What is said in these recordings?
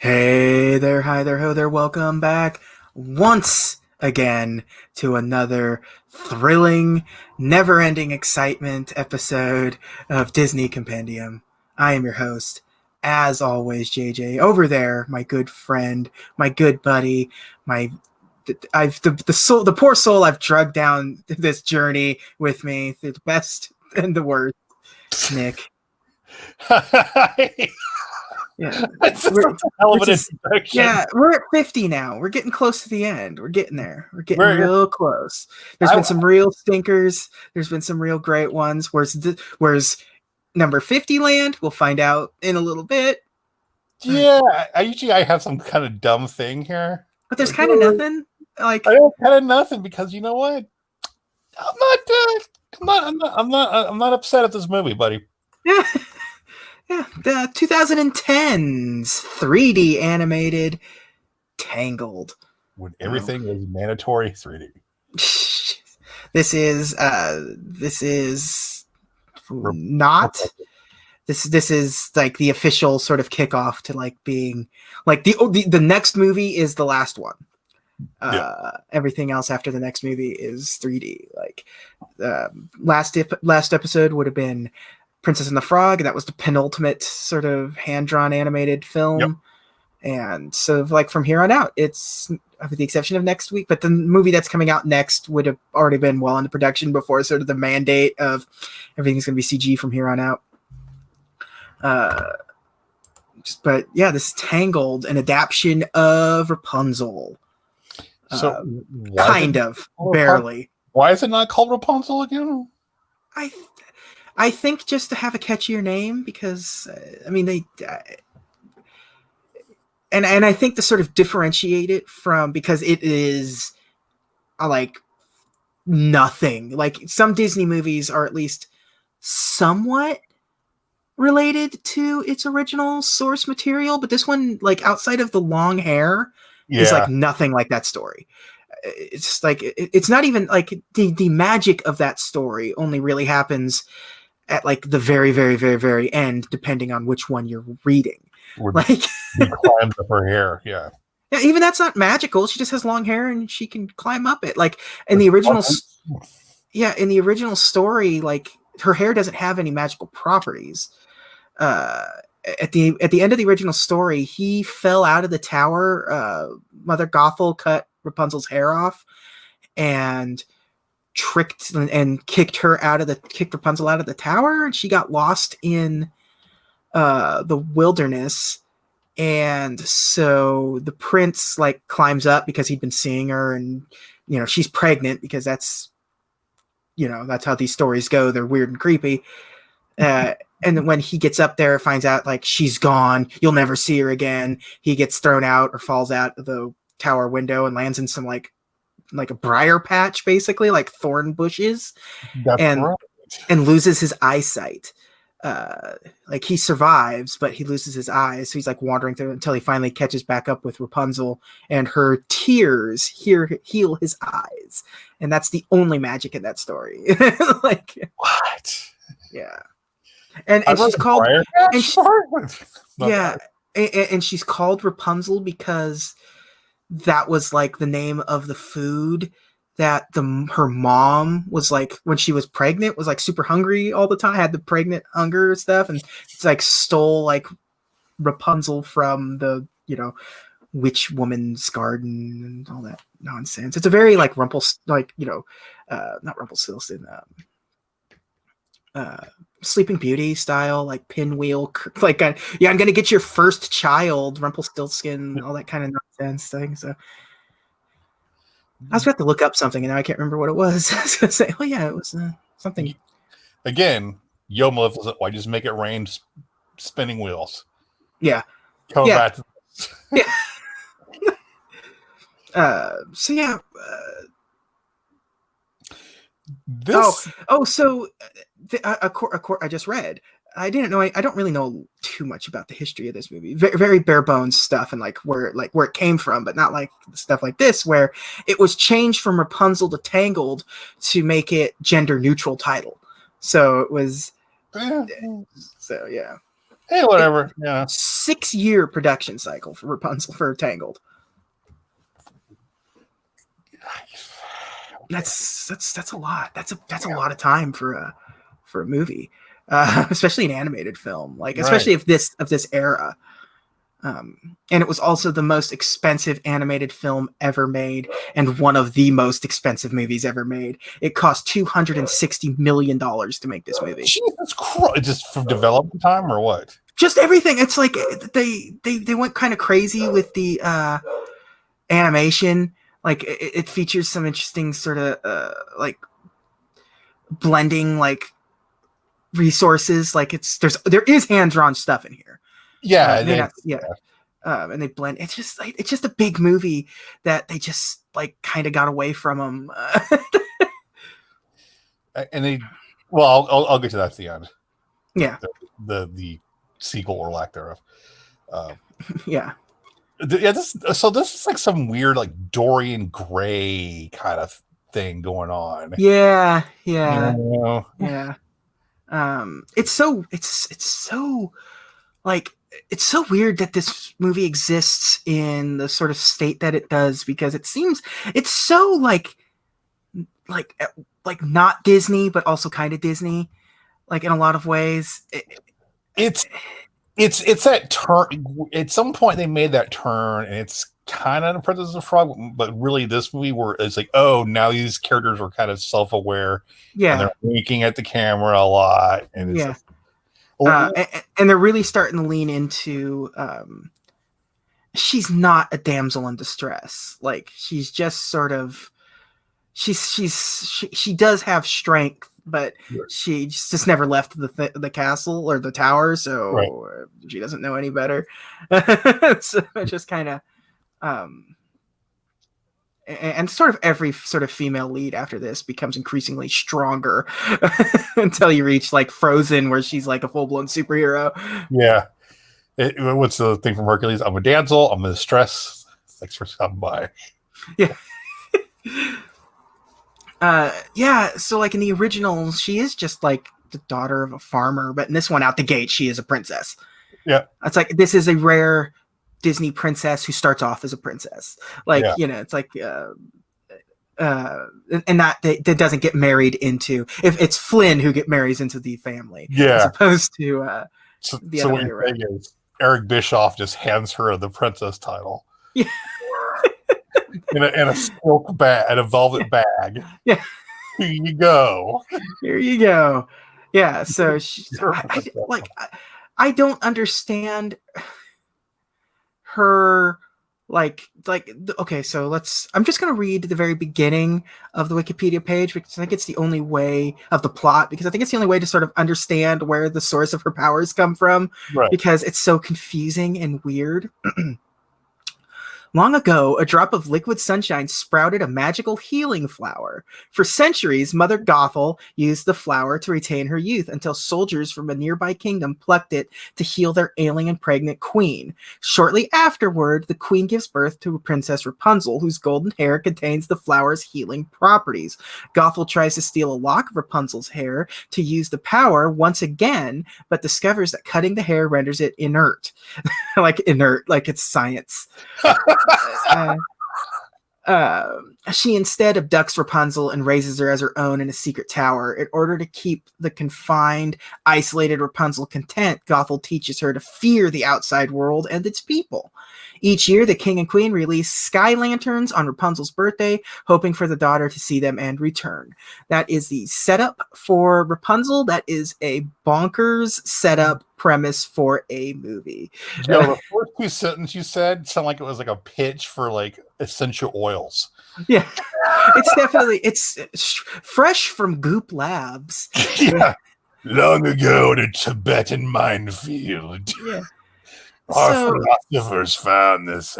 Hey there, hi there, ho there, welcome back once again to another thrilling, never ending excitement episode of Disney Compendium. I am your host, as always, JJ. Over there, my good friend, my good buddy, the poor soul I've drugged down this journey with me, the best and the worst, Nick. Yeah. That's just a hell of an introduction. Yeah, we're at 50 now. We're getting close to the end. We're getting there. We're getting We're- real close. There's been some real stinkers. There's been some real great ones. Where's number 50 land? We'll find out in a little bit. Yeah, I have some kind of dumb thing here. But there's kind of nothing. Like I have kind of nothing because you know what? I'm not upset at this movie, buddy. yeah. Yeah, the 2010's 3D animated Tangled. When everything was mandatory 3D. This is not. This is like the official sort of kickoff to like being like the next movie is the last one. Everything else after the next movie is 3D. Like last episode would have been Princess and the Frog. That was the penultimate sort of hand-drawn animated film. Yep. And so like from here on out, it's with the exception of next week, but the movie that's coming out next would have already been well into production before sort of the mandate of everything's going to be CG from here on out. But yeah, this is Tangled, an adaptation of Rapunzel. So kind of, barely. Why is it not called Rapunzel again? I think just to have a catchier name because I mean they and I think to sort of differentiate it from because it is like nothing. Like some Disney movies are at least somewhat related to its original source material, but this one, like outside of the long hair, is like nothing like that story. It's like it's not even like the magic of that story only really happens at like the very, very, very, very end, depending on which one you're reading. Like climbs up her hair, yeah. Even that's not magical. She just has long hair and she can climb up it. Like in the original, in the original story, like her hair doesn't have any magical properties. At the end of the original story, he fell out of the tower. Mother Gothel cut Rapunzel's hair off and tricked and kicked Rapunzel out of the tower, and she got lost in the wilderness. And so the prince like climbs up because he'd been seeing her, and she's pregnant because that's how these stories go. They're weird and creepy. And then when he gets up there, finds out like she's gone, you'll never see her again. He gets thrown out or falls out of the tower window and lands in some like a briar patch, basically like thorn bushes. And loses his eyesight. Like he survives, but he loses his eyes. So he's like wandering through until he finally catches back up with Rapunzel, and her tears heal his eyes. And that's the only magic in that story. Like what? Yeah. And she's called and she's called Rapunzel because that was like the name of the food that her mom was like when she was pregnant, was like super hungry all the time, had the pregnant hunger stuff, and it's like stole like Rapunzel from the witch woman's garden and all that nonsense. It's a very like not Rumpelstiltskin, Sleeping Beauty style, like pinwheel, like I'm gonna get your first child, Rumpelstiltskin, all that kind of nonsense thing. So I was about to look up something, and now I can't remember what it was. I was gonna say, oh yeah, it was something. Again, Yo Maleficent, why just make it rain spinning wheels? Yeah. Coming back to this. Yeah. So yeah. I just read. I didn't know. I don't really know too much about the history of this movie. Very, very bare bones stuff, and like where it came from, but not like stuff like this, where it was changed from Rapunzel to Tangled to make it gender neutral title. So it was. So yeah. Hey, whatever. Yeah. 6-year production cycle for Rapunzel for Tangled. That's a lot. That's a lot of time for a movie, especially an animated film. Like Right. especially of this era. And it was also the most expensive animated film ever made, and one of the most expensive movies ever made. It cost $260 million to make this movie. Jesus Christ! Just for development time or what? Just everything. It's like they went kind of crazy with the animation. Like it features some interesting sort of like blending like resources. Like there is hand drawn stuff in here. Yeah, And they blend. It's just a big movie that they just like kind of got away from them. and they. Well, I'll get to that at the end. Yeah, the sequel or lack thereof. yeah. Yeah, this is like some weird like Dorian Gray kind of thing going on. Yeah. It's so like it's so weird that this movie exists in the sort of state that it does, because it seems it's so like not Disney but also kind of Disney, like in a lot of ways. It's that turn. At some point, they made that turn, and it's kind of the Princess and the Frog. But really, this movie where it's like, oh, now these characters are kind of self-aware, and they're winking at the camera a lot, and it's and they're really starting to lean into. She's not a damsel in distress. Like she's just sort of. She does have strength, but she just never left the castle or the tower, so she doesn't know any better. So just kind of, and sort of every sort of female lead after this becomes increasingly stronger until you reach like Frozen, where she's like a full blown superhero. Yeah. What's the thing from Hercules? I'm a damsel. I'm in distress. Thanks for stopping by. Yeah. So like in the original, she is just like the daughter of a farmer, but in this one, out the gate, she is a princess. Yeah, it's like this is a rare Disney princess who starts off as a princess. Like it's like, and that doesn't get married into. If it's Flynn who marries into the family, as opposed to the other way around. Is Eric Bischoff just hands her the princess title. Yeah. in a silk bag, in a velvet bag. Yeah. Here you go. Here you go. Yeah. So I don't understand her. Okay, so I'm just going to read the very beginning of the Wikipedia page, because I think it's the only way of the plot, because I think it's the only way to sort of understand where the source of her powers come from, because it's so confusing and weird. Long ago, a drop of liquid sunshine sprouted a magical healing flower. For centuries, Mother Gothel used the flower to retain her youth until soldiers from a nearby kingdom plucked it to heal their ailing and pregnant queen. Shortly afterward, the queen gives birth to Princess Rapunzel, whose golden hair contains the flower's healing properties. Gothel tries to steal a lock of Rapunzel's hair to use the power once again, but discovers that cutting the hair renders it inert. Like it's science. She instead abducts Rapunzel and raises her as her own in a secret tower. In order to keep the confined, isolated Rapunzel content, Gothel teaches her to fear the outside world and its people. Each year, the king and queen release sky lanterns on Rapunzel's birthday, hoping for the daughter to see them and return. That is the setup for Rapunzel. That is a bonkers setup premise for a movie. No, the first two sentences you said sound like it was like a pitch for like essential oils. Yeah, it's fresh from Goop Labs. Yeah, long ago in a Tibetan minefield. Yeah. Our philosophers found this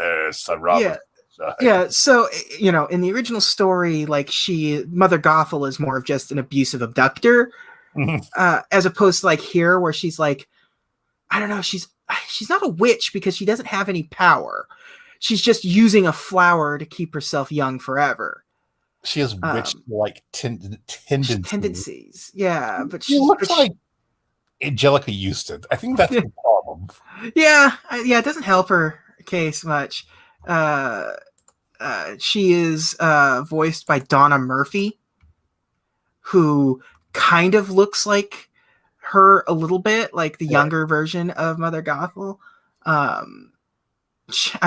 Robert. Yeah, so in the original story, like Mother Gothel is more of just an abusive abductor, as opposed to like here, where she's like, I don't know, she's not a witch because she doesn't have any power. She's just using a flower to keep herself young forever. She has witch-like tendencies. Yeah, but she looks like Angelica Houston. I think that's the problem. Yeah, it doesn't help her case much. She is voiced by Donna Murphy, who kind of looks like her a little bit, like the younger version of Mother Gothel. I'm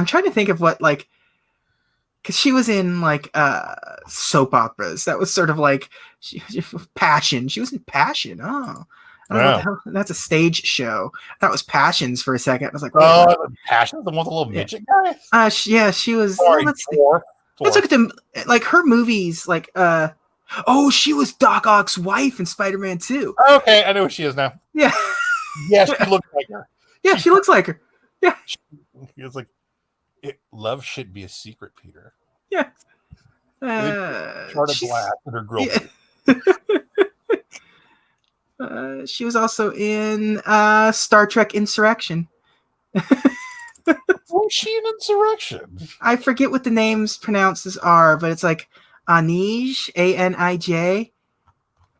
trying to think of what, like, because she was in like soap operas. That was sort of like Passion. She was in Passion. Oh, I don't know what the hell. That's a stage show. That was Passions for a second. I was like, Passion, the one with the little midget guy. She was. Sorry, let's look at them. Like her movies. Like, she was Doc Ock's wife in Spider-Man 2. Okay, I know who she is now. Yeah, yeah, she looks like her. Yeah, she looks like her. Yeah, it's like love should be a secret, Peter. Yeah. Charted glass in her grill. Yeah. She was also in Star Trek Insurrection. Was she in Insurrection? I forget what the names pronounces are, but it's like Anij, Anij.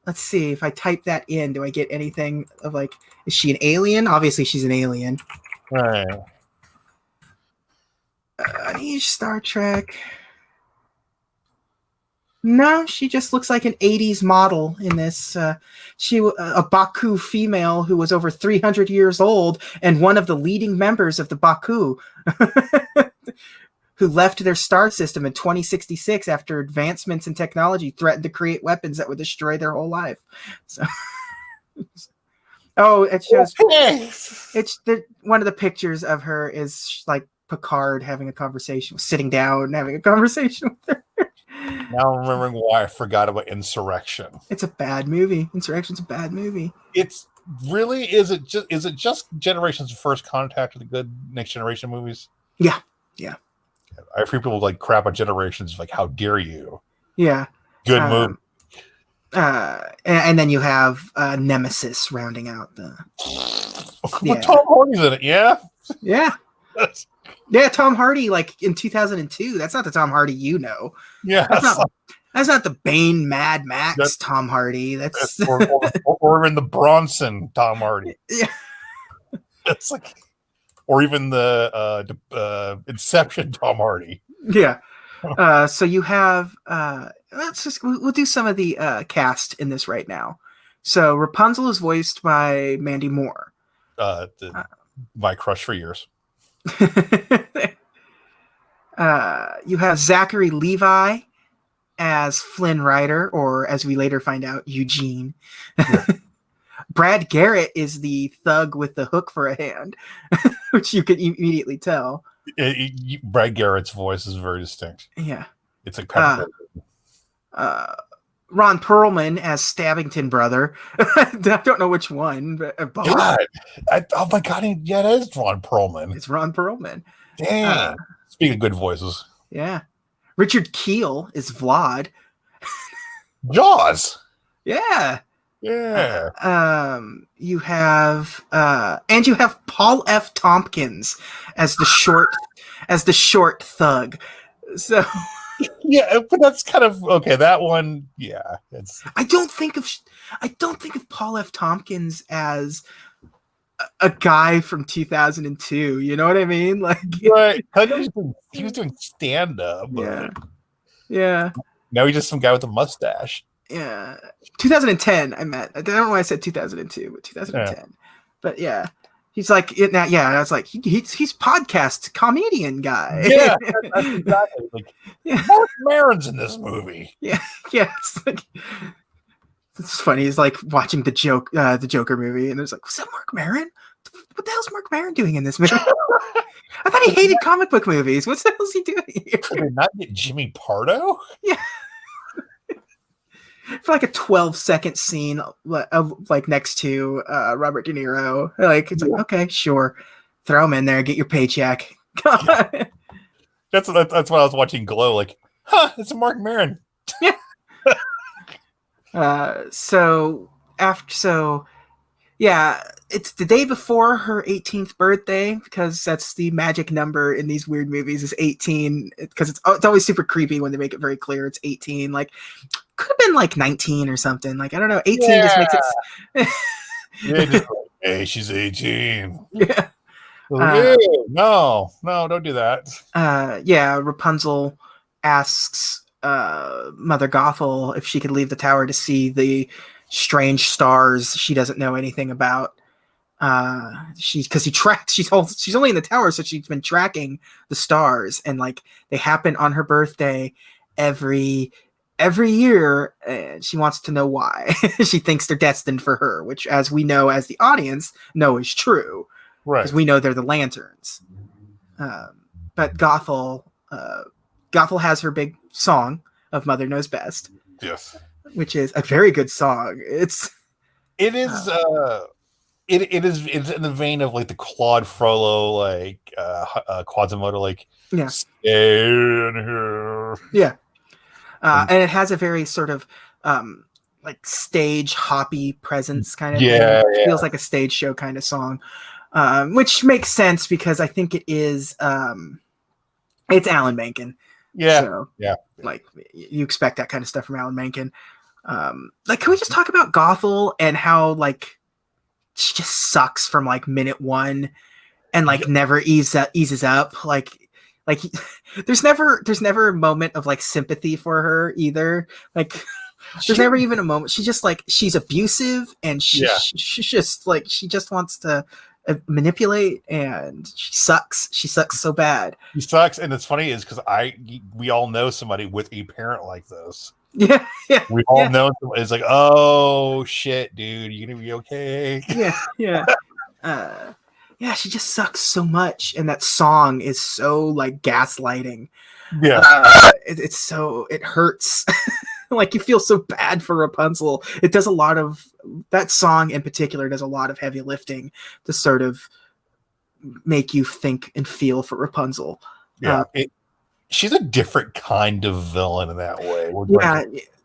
Let's see if I type that in. Do I get anything of like? Is she an alien? Obviously, she's an alien. Right. Anij, Star Trek. No, she just looks like an 80s model in this. She a Baku female who was over 300 years old and one of the leading members of the Baku, who left their star system in 2066 after advancements in technology threatened to create weapons that would destroy their whole life. So, it shows. One of the pictures of her is like Picard having a conversation, sitting down and having a conversation with her. Now I'm remembering why I forgot about Insurrection. It's a bad movie. Insurrection's a bad movie. It's really is it just Generations of First Contact with the good Next Generation movies? Yeah. I hear people like crap on Generations, like how dare you? Yeah. Good movie. And then you have Nemesis rounding out the. Well, Tom Hardy's in it, yeah. Yeah. Yeah, Tom Hardy, like in 2002. That's not the Tom Hardy you know. Yeah, that's not the Bane Mad Max Tom Hardy. That's or in the Bronson Tom Hardy. Yeah, it's like, or even the Inception Tom Hardy. Yeah. So you have. We'll do some of the cast in this right now. So Rapunzel is voiced by Mandy Moore. My crush for years. You have Zachary Levi as Flynn Rider, or as we later find out, Eugene. Yeah. Brad Garrett is the thug with the hook for a hand, which you can immediately tell. Brad Garrett's voice is very distinct. Yeah. It's like Ron Perlman as Stabbington brother. I don't know which one, but both. God. Oh my God. Yeah, it is Ron Perlman. It's Ron Perlman. Dang. Speaking of good voices. Yeah. Richard Kiel is Vlad. Jaws. Yeah. Yeah. You have Paul F. Tompkins as the short thug. So yeah, but that's kind of okay. That one, yeah. I don't think of Paul F. Tompkins as a guy from 2002. You know what I mean? Like, right. He was doing stand up. Yeah. Now he's just some guy with a mustache. Yeah. 2010. I don't know why I said 2002, but 2010. Yeah. But yeah. He's like it now. Yeah, I was like, he's podcast comedian guy. Yeah, that's exactly. Like, Mark Maron's in this movie. Yeah. It's funny. He's like watching the Joker movie, and there's like, was that Mark Maron? What the hell's Mark Maron doing in this movie? I thought he hated comic book movies. What the hell's he doing here? Did they not get Jimmy Pardo? Yeah. For like a 12-second scene of like next to Robert De Niro. Like, it's like, okay, sure. Throw him in there, get your paycheck. Yeah. That's what I was watching Glow, like, it's a Mark Maron. Yeah. It's the day before her 18th birthday, because that's the magic number in these weird movies is 18, because it's always super creepy when they make it very clear it's 18. Like, could have been like 19 or something. Like, I don't know. 18 just makes it. Hey, she's 18. Yeah. Like, no, don't do that. Yeah, Rapunzel asks Mother Gothel if she could leave the tower to see the strange stars she doesn't know anything about. She's only in the tower, so she's been tracking the stars, and like they happen on her birthday every year, and she wants to know why. She thinks they're destined for her, which, as we know, as the audience know, is true, because Right. we know they're the lanterns. But Gothel has her big song of Mother Knows Best. Yes. Which is a very good song. It is it's in the vein of like the Claude Frollo, like Quasimodo, like stay in here. Yeah. And it has a very sort of like stage hoppy presence kind of thing. It feels like a stage show kind of song. Which makes sense because I think it is it's Alan Menken. Yeah. So, like you expect that kind of stuff from Alan Menken. Like, can we just talk about Gothel and how like she just sucks from like minute one and like never eases up. Like there's never a moment of like sympathy for her either. Like there's never even a moment. She's just like, she's abusive and she's just like, she just wants to manipulate, and she sucks so bad. She sucks. And it's funny is because we all know somebody with a parent like this. Yeah. We all know it's like, oh shit, dude, you gonna be okay? Yeah. Yeah, she just sucks so much, and that song is so like gaslighting. Yeah, it's so, it hurts. Like you feel so bad for Rapunzel. It does a lot of, that song in particular does a lot of heavy lifting to sort of make you think and feel for Rapunzel. Yeah, she's a different kind of villain in that way.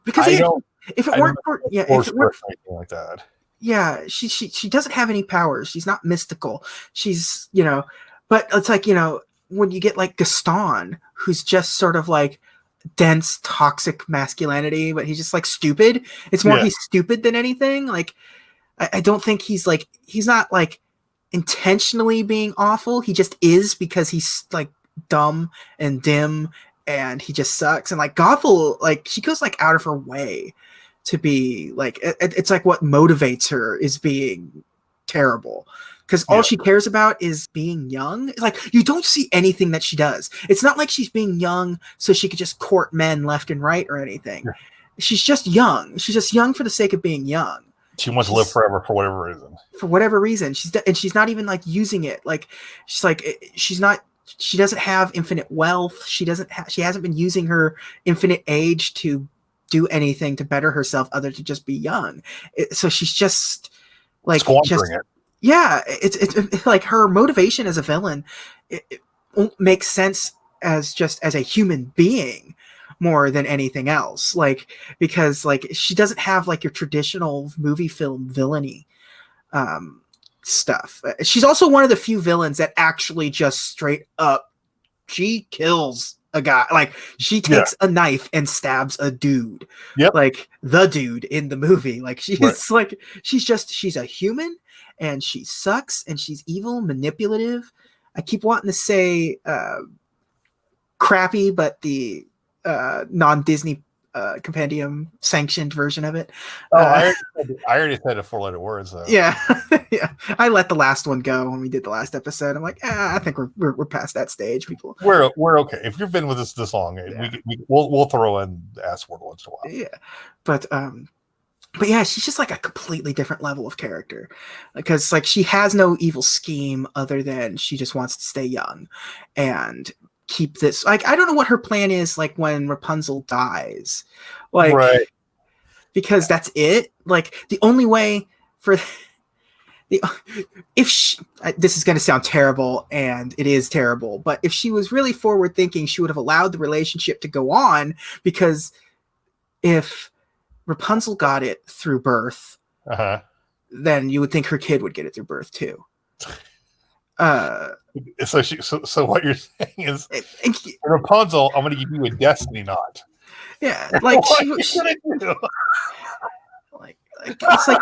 Because if it weren't for anything like that. Yeah, she doesn't have any powers. She's not mystical. She's, but it's like, when you get like Gaston, who's just sort of like dense, toxic masculinity, but he's just like stupid. It's more he's stupid than anything. Like, I don't think he's not like intentionally being awful. He just is, because he's like dumb and dim, and he just sucks. And like Gothel, like she goes like out of her way to be like, it's like what motivates her is being terrible, because all she cares about is being young. Like, you don't see anything that she does. It's not like she's being young so she could just court men left and right or anything. She's just young. She's just young for the sake of being young. She wants to live forever for whatever reason. For whatever reason, she's not even like using it. Like, she's not. She doesn't have infinite wealth. She hasn't been using her infinite age to do anything to better herself other to just be young. So she's just like squandering it. Yeah, it's like her motivation as a villain. It makes sense as a human being more than anything else. Like, because like she doesn't have like your traditional movie film villainy stuff. She's also one of the few villains that actually just straight up, she kills a guy. Like, she takes a knife and stabs a dude. Like the dude in the movie. Like, she's like, she's a human, and she sucks, and she's evil, manipulative. I keep wanting to say crappy, but the non-Disney Compendium sanctioned version of it. I already said a 4-letter word. So. Yeah. I let the last one go when we did the last episode. I'm like, I think we're past that stage. People, we're okay. If you've been with us this long, we'll throw in the S word once in a while. Yeah, but yeah, she's just like a completely different level of character, because like she has no evil scheme other than she just wants to stay young and keep this. Like, I don't know what her plan is. Like, when Rapunzel dies, like, because that's it. Like, the only way for this is going to sound terrible, and it is terrible, but if she was really forward thinking, she would have allowed the relationship to go on, because if Rapunzel got it through birth, then you would think her kid would get it through birth too. So what you're saying is, Rapunzel, I'm going to give you a destiny knot. Yeah, like she like it's like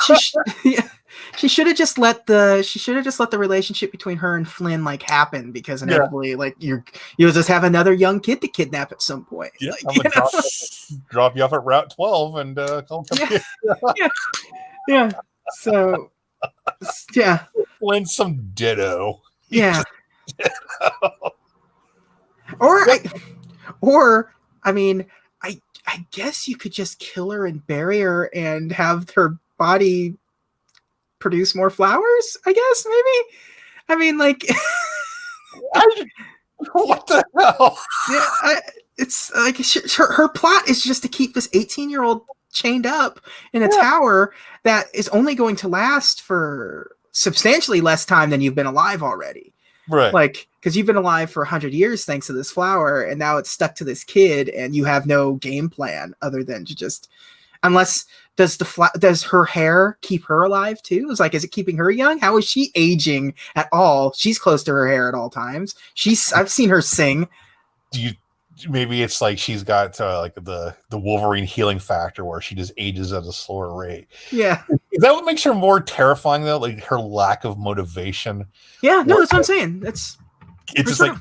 She should have just let the relationship between her and Flynn like happen, because inevitably like you'll just have another young kid to kidnap at some point. Yeah, like, I'm gonna drop you off at Route 12 and come yeah. yeah. Yeah. So yeah. Flynn's some ditto. Yeah. Or I mean, I guess you could just kill her and bury her and have her body produce more flowers, I guess, maybe. I mean, like, what the hell? Yeah, it's like her plot is just to keep this 18-year-old chained up in a tower that is only going to last for substantially less time than you've been alive already. Right. Like, because you've been alive for 100 years thanks to this flower, and now it's stuck to this kid, and you have no game plan other than to just, unless does her hair keep her alive too? Is it keeping her young? How is she aging at all? She's close to her hair at all times. I've seen her sing. Maybe it's like she's got like the Wolverine healing factor where she just ages at a slower rate. Yeah. Is that what makes her more terrifying though? Like her lack of motivation? Yeah, no, that's what I'm saying. It's just like,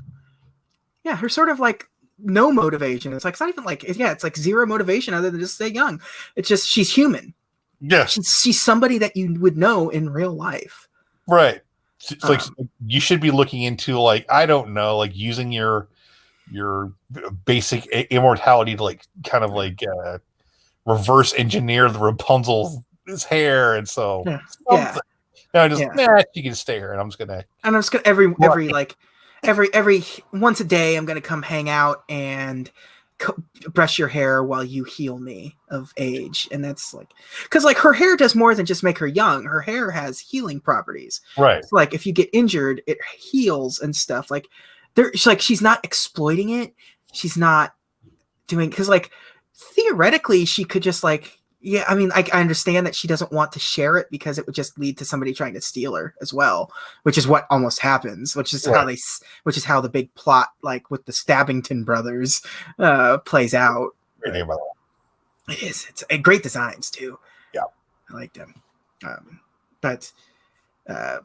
her sort of like no motivation. It's not even like, it's like zero motivation other than just stay young. It's just, she's human. Yeah. She's somebody that you would know in real life. Right. It's like you should be looking into like, I don't know, like using your basic immortality to like kind of like reverse engineer the Rapunzel's hair, and so you can stay here, and I'm just gonna every once a day I'm gonna come hang out and brush your hair while you heal me of age. And that's like, because like her hair does more than just make her young. Her hair has healing properties, right? So, like if you get injured, it heals and stuff. Like she's not exploiting it. She's not doing, because like theoretically she could just like, I mean, I understand that she doesn't want to share it because it would just lead to somebody trying to steal her as well, which is what almost happens, which is how the big plot, like with the Stabbington brothers, plays out. Great name, by the way. It is. It's great designs too. Yeah, I like them. But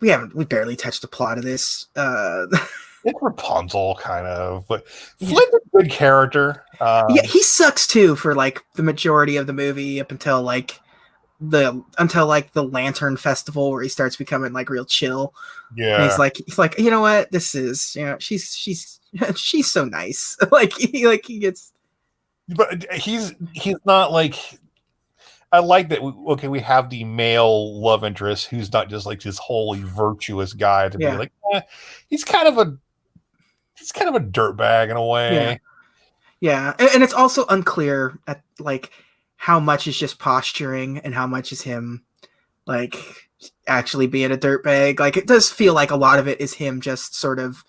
we barely touched the plot of this. It's Rapunzel, kind of, but Flynn's a good character. He sucks too for like the majority of the movie up until the Lantern Festival, where he starts becoming like real chill. Yeah, and he's like, you know what, this is, she's so nice. like he gets, but he's not like. I like that. We have the male love interest who's not just like this wholly virtuous guy to be like, he's kind of a dirtbag in a way. Yeah. And it's also unclear at like how much is just posturing and how much is him like actually being a dirtbag. Like it does feel like a lot of it is him just sort of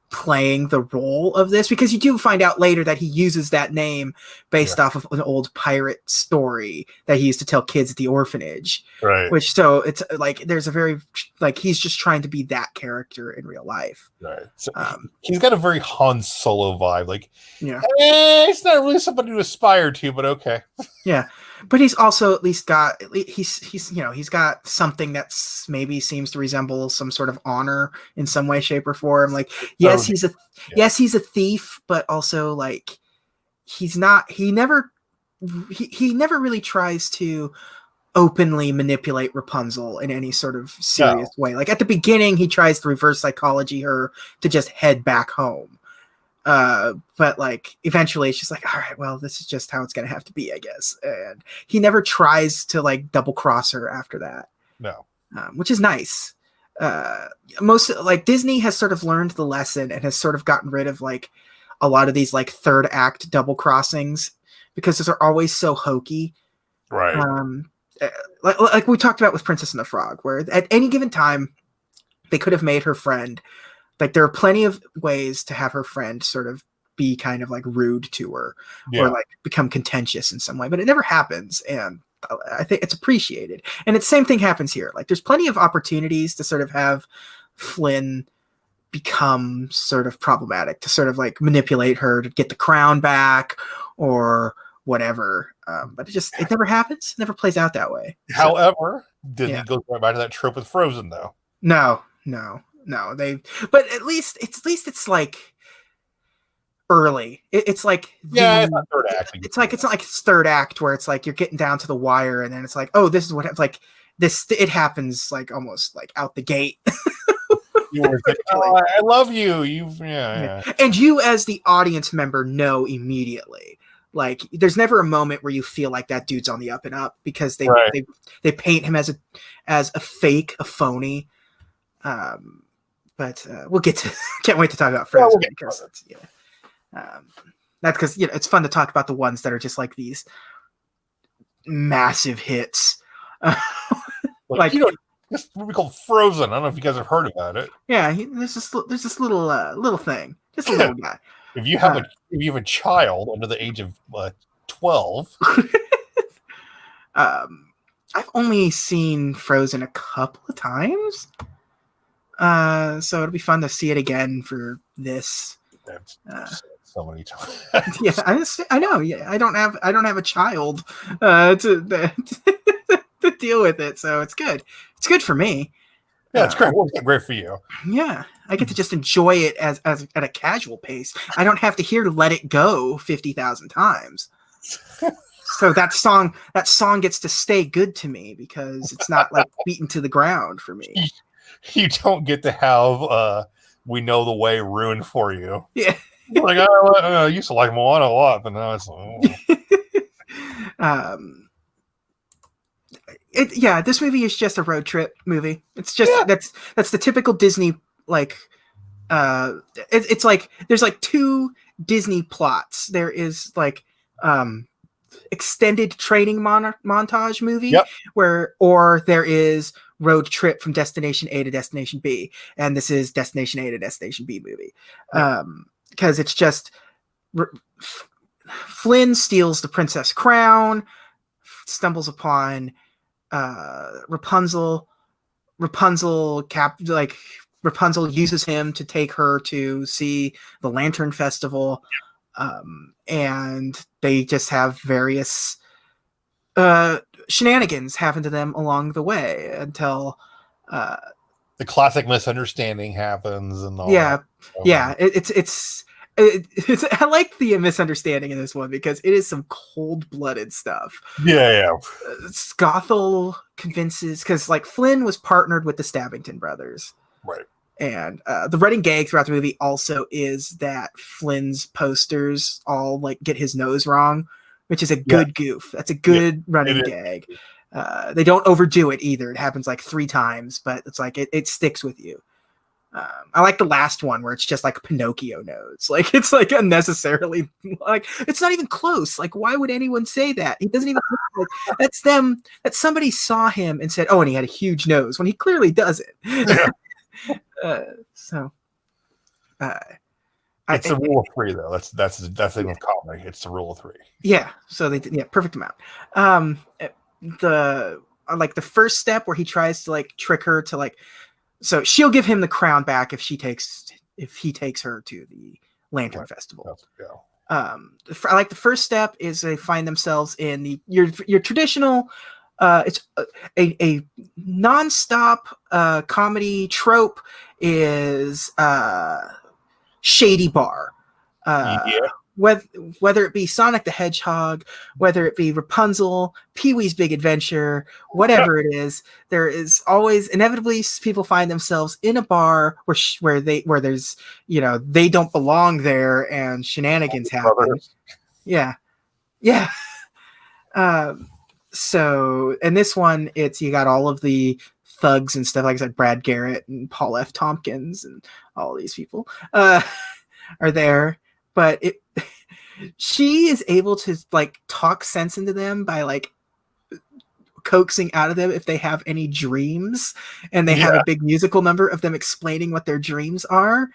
playing the role of this, because you do find out later that he uses that name based off of an old pirate story that he used to tell kids at the orphanage, right? Which, so it's like there's a very like he's just trying to be that character in real life, right? So he's got a very Han Solo vibe, like it's not really somebody to aspire to, but okay. But he's also at least got he's got something that's maybe seems to resemble some sort of honor in some way, shape, or form. Like he's a thief, but also like he never really tries to openly manipulate Rapunzel in any sort of serious way. Like at the beginning, he tries to reverse psychology her to just head back home. But like eventually it's just like, all right, well, this is just how it's gonna have to be, I guess. And he never tries to like double cross her after that. No. Which is nice. Most like Disney has sort of learned the lesson and has sort of gotten rid of like a lot of these like third act double crossings, because those are always so hokey. Right. Like we talked about with Princess and the Frog, where at any given time they could have made her friend. Like there are plenty of ways to have her friend sort of be kind of like rude to her or like become contentious in some way, but it never happens. And I think it's appreciated. And the same thing happens here. Like there's plenty of opportunities to sort of have Flynn become sort of problematic, to sort of like manipulate her to get the crown back or whatever. But it never happens. It never plays out that way. However, Disney goes right back to that trope with Frozen, though. No. But at least it's like early. It's like it's not third act. It's not like it's third act where it's like you're getting down to the wire and then it's like, oh, this is what happens. Like this, it happens like almost like out the gate. You were like, oh, I love you. And you as the audience member know immediately. Like there's never a moment where you feel like that dude's on the up and up because they paint him as a fake, a phony. But we'll get to. Can't wait to talk about Frozen because that's because it's fun to talk about the ones that are just like these massive hits. Like this movie called Frozen. I don't know if you guys have heard about it. Yeah, there's this little thing, just a little guy. If you have a child under the age of 12, I've only seen Frozen a couple of times, so it'll be fun to see it again for this. So many times. Yeah, I know. Yeah, I don't have a child to deal with it, so it's good. It's good for me. Yeah, it's great. It's great for you. Yeah, I get to just enjoy it as at a casual pace. I don't have to hear "Let It Go" 50,000 times. So that song gets to stay good to me because it's not like beaten to the ground for me. You don't get to have "We Know the Way" ruined for you. Yeah. Like I used to like Moana a lot, but now it's this movie is just a road trip movie. It's just that's the typical Disney like it's like there's like two Disney plots. There is like extended training montage movie or there is road trip from destination A to destination B, and this is destination A to destination B movie. Because it's just Flynn steals the princess crown, stumbles upon Rapunzel. Rapunzel uses him to take her to see the Lantern Festival, and they just have various shenanigans happen to them along the way until the classic misunderstanding happens and all. It's I like the misunderstanding in this one because it is some cold-blooded stuff. Gothel convinces, because like Flynn was partnered with the Stabbington brothers, right? And the running gag throughout the movie also is that Flynn's posters all like get his nose wrong, which is a good goof. That's a good running gag. They don't overdo it either. It happens like 3 times, but it's like it sticks with you. I like the last one where it's just like Pinocchio nose. Like it's like unnecessarily like it's not even close. Like why would anyone say that? He doesn't even look like that's them. That somebody saw him and said, "Oh, and he had a huge nose," when he clearly doesn't. Yeah. It's a rule of 3 though. That's the thing with comedy. It's the rule of 3. Yeah. So perfect amount. The first step where he tries to like trick her to like. So she'll give him the crown back if he takes her to the Lantern Festival. I like the first step is they find themselves in your traditional. It's a nonstop comedy trope is shady bar. Whether it be Sonic the Hedgehog, whether it be Rapunzel, Pee-wee's Big Adventure, whatever it is, there is always inevitably people find themselves in a bar where there's they don't belong there and shenanigans happen. Yeah. So in this one, you got all of the thugs and stuff like I said, Brad Garrett and Paul F. Tompkins and all these people are there, but she is able to like talk sense into them by like coaxing out of them if they have any dreams, and they have a big musical number of them explaining what their dreams are,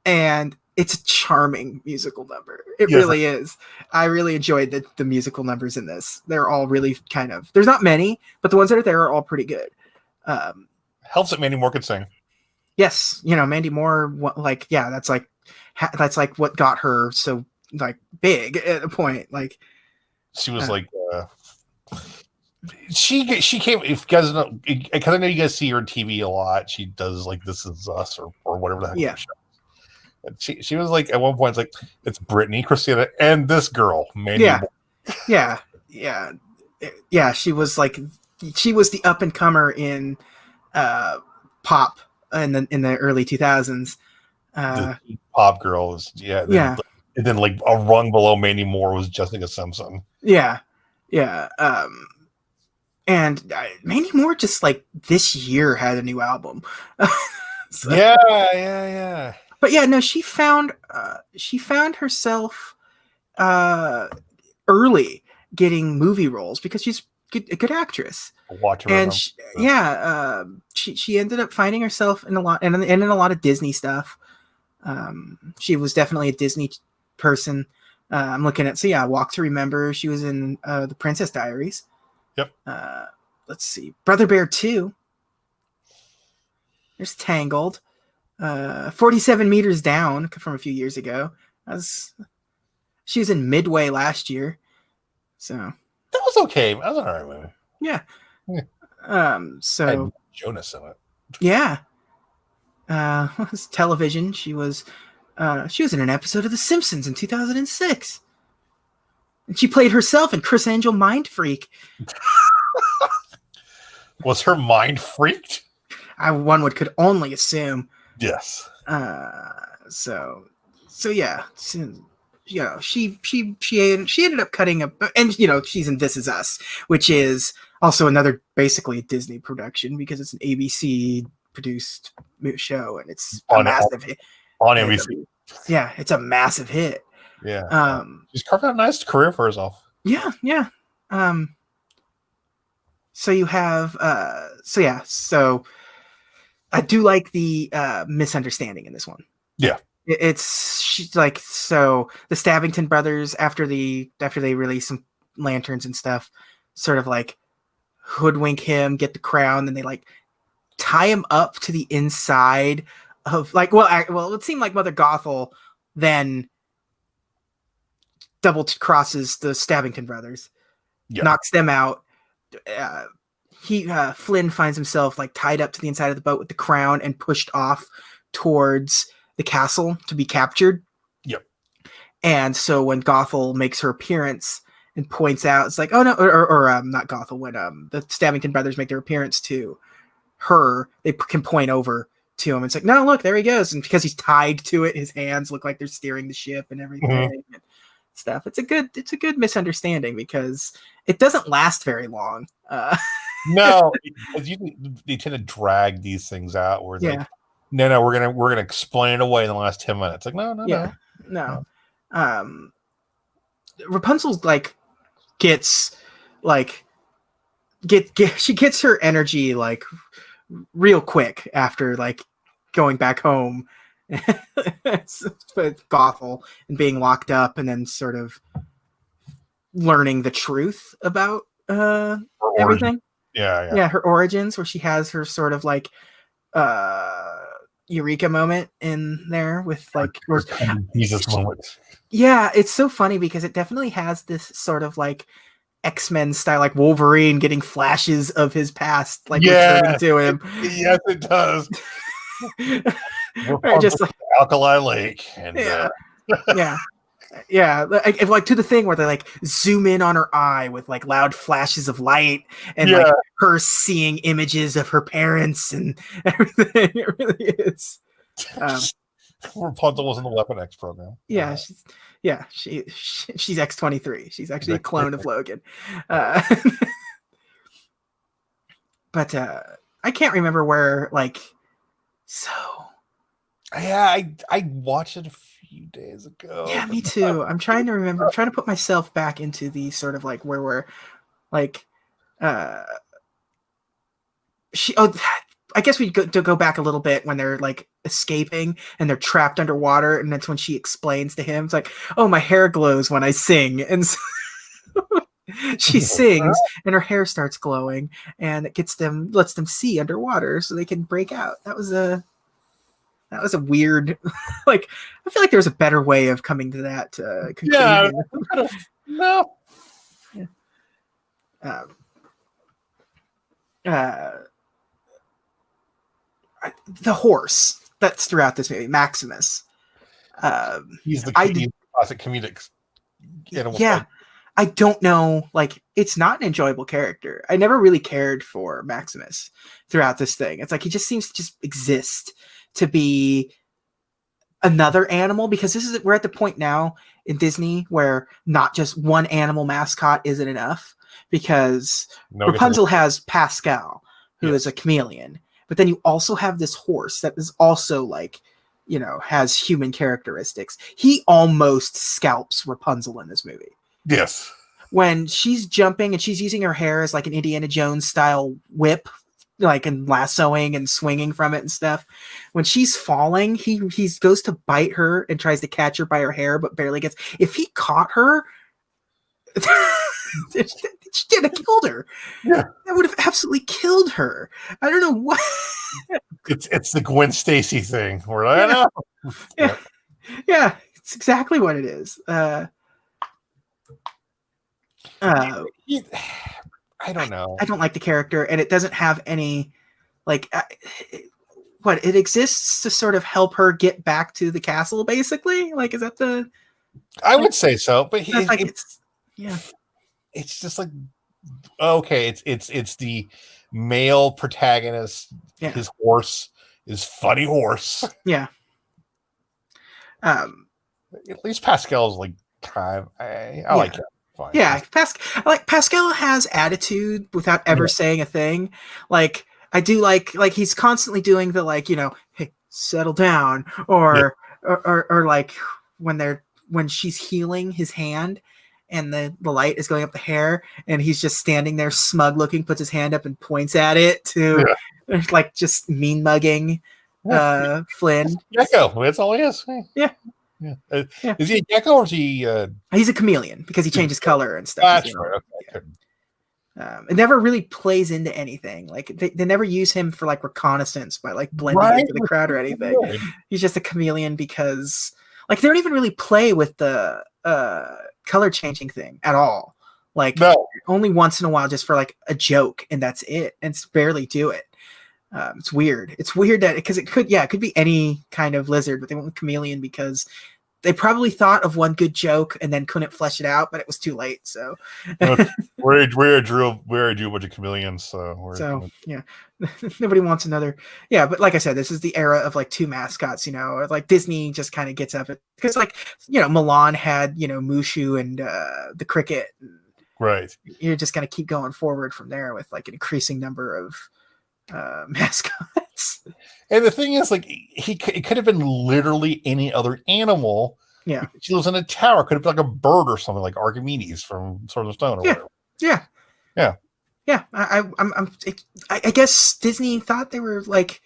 and it's a charming musical number. It really is. I really enjoyed the musical numbers in this. They're all really there's not many, but the ones that are there are all pretty good. Helps that Mandy Moore could sing. Yes, Mandy Moore, that's like what got her so like big at a point. Like she was like She came. If you guys know, because I know you guys see her on TV a lot. She does like This Is Us or whatever the heck Yeah. show. She was like at one point, it's like it's Brittany, Christina, and this girl, Mandy. Yeah. Yeah. She was the up and comer in pop in the early 2000s. The pop girl is Yeah. And then like a rung below Mandy Moore was Jessica Simpson. Yeah. And Mandy Moore just like this year had a new album. So, yeah. But yeah, no, she found herself early getting movie roles because she's a good actress. And she ended up finding herself in a lot of Disney stuff. She was definitely a Disney person. I'm looking at Walk to Remember. She was in The Princess Diaries. Yep. Let's see, Brother Bear 2. There's Tangled. 47 Meters Down from a few years ago. She was in Midway last year. So that was okay. That was an alright movie. Yeah. So Jonas in it. Yeah. Television. She was in an episode of The Simpsons in 2006. And she played herself in Chris Angel Mind Freak. Was her mind freaked? One could only assume. Yes. So yeah. She ended up cutting up, and she's in This Is Us, which is also another basically a Disney production because it's an ABC produced show, and it's a massive hit on ABC. Yeah, it's a massive hit. Yeah. She's carved out a nice career for herself. Yeah. So you have so I do like the misunderstanding in this one. Yeah. She's like, so the Stabbington brothers, after they release some lanterns and stuff, sort of like hoodwink him, get the crown, then they like tie him up to the inside of like, it would seem like Mother Gothel then double crosses the Stabbington brothers, knocks them out. Flynn finds himself like tied up to the inside of the boat with the crown and pushed off towards the castle to be captured. Yep. And so when Gothel makes her appearance and points out, it's like, oh no, or not Gothel, when the Stabbington brothers make their appearance to her, they can point over to him. It's like, no, look, there he goes. And because he's tied to it, his hands look like they're steering the ship and everything. And stuff. It's a good misunderstanding because it doesn't last very long. No, they tend to drag these things out where like, no, we're gonna explain it away in the last 10 minutes. Like, no. Rapunzel like gets like she gets her energy like real quick after like going back home with Gothel and being locked up, and then sort of learning the truth about everything. Yeah, her origins, where she has her sort of like eureka moment in there with like Jesus moment. Yeah, it's so funny because it definitely has this sort of like X-Men style, like Wolverine getting flashes of his past, like returning to him. Yes, it does. We're just like Alkali Lake, and like to the thing where they like zoom in on her eye with like loud flashes of light and like her seeing images of her parents and everything. It really is. Rapunzel was in the Weapon X program. Yeah, she's X-23. She's actually a clone of Logan. But I can't remember where like. So. Yeah, I watched it a few days ago. Yeah, me too. I'm trying to remember. I'm trying to put myself back into the sort of like where we're like, I guess we go back a little bit when they're like escaping and they're trapped underwater, and that's when she explains to him, it's like, oh, my hair glows when I sing, and so she sings and her hair starts glowing, and it lets them see underwater so they can break out. That was a weird, like, I feel like there's a better way of coming to that conclusion. No. uh, the horse that's throughout this movie, Maximus. He's the I classic comedic animal. Yeah, I don't know. Like, it's not an enjoyable character. I never really cared for Maximus throughout this thing. It's like he just seems to just exist to be another animal, because we're at the point now in Disney where not just one animal mascot isn't enough, because Rapunzel has Pascal, who is a chameleon, but then you also have this horse that is also like, has human characteristics. He almost scalps Rapunzel in this movie. Yes. When she's jumping and she's using her hair as like an Indiana Jones style whip, like, and lassoing and swinging from it and stuff. When she's falling, he goes to bite her and tries to catch her by her hair, but barely gets. If he caught her, she'd have killed her. Yeah, that would have absolutely killed her. I don't know what. it's the Gwen Stacy thing. Where I know. Yeah, it's exactly what it is. I don't know. I don't like the character, and it doesn't have any, like, it exists to sort of help her get back to the castle, basically. Like, is that the? I would say so, but it's just like, okay, it's the male protagonist. Yeah. His horse is funny horse. Yeah. At least Pascal's like kind. I like it. Fine. Yeah, Pascal has attitude without ever saying a thing. Like, I do like he's constantly doing the, like, hey, settle down, or like when she's healing his hand and the light is going up the hair and he's just standing there smug looking, puts his hand up and points at it to like just mean mugging Flynn. Gecko, that's all he is. Yeah. Is he a gecko or is he? He's a chameleon because he changes color and stuff. That's right. Okay. It never really plays into anything. Like, they never use him for like reconnaissance by like blending into the crowd or anything. Right. He's just a chameleon because, like, they don't even really play with the color changing thing at all. Like, only once in a while, just for like a joke, and that's it. And it's barely do it. It's weird. It's weird that, because it could be any kind of lizard, but they went with chameleon because they probably thought of one good joke and then couldn't flesh it out, but it was too late. So we drew a bunch of chameleons. So yeah, nobody wants another. Yeah, but like I said, this is the era of like two mascots. Like Disney just kind of gets up because, like, Milan had Mushu and the cricket. Right. You're just gonna keep going forward from there with like an increasing number of mascots. And the thing is, like, it could have been literally any other animal. Yeah, she lives in a tower. Could have been like a bird or something, like Archimedes from Sword of Stone or whatever. Yeah. I guess Disney thought they were like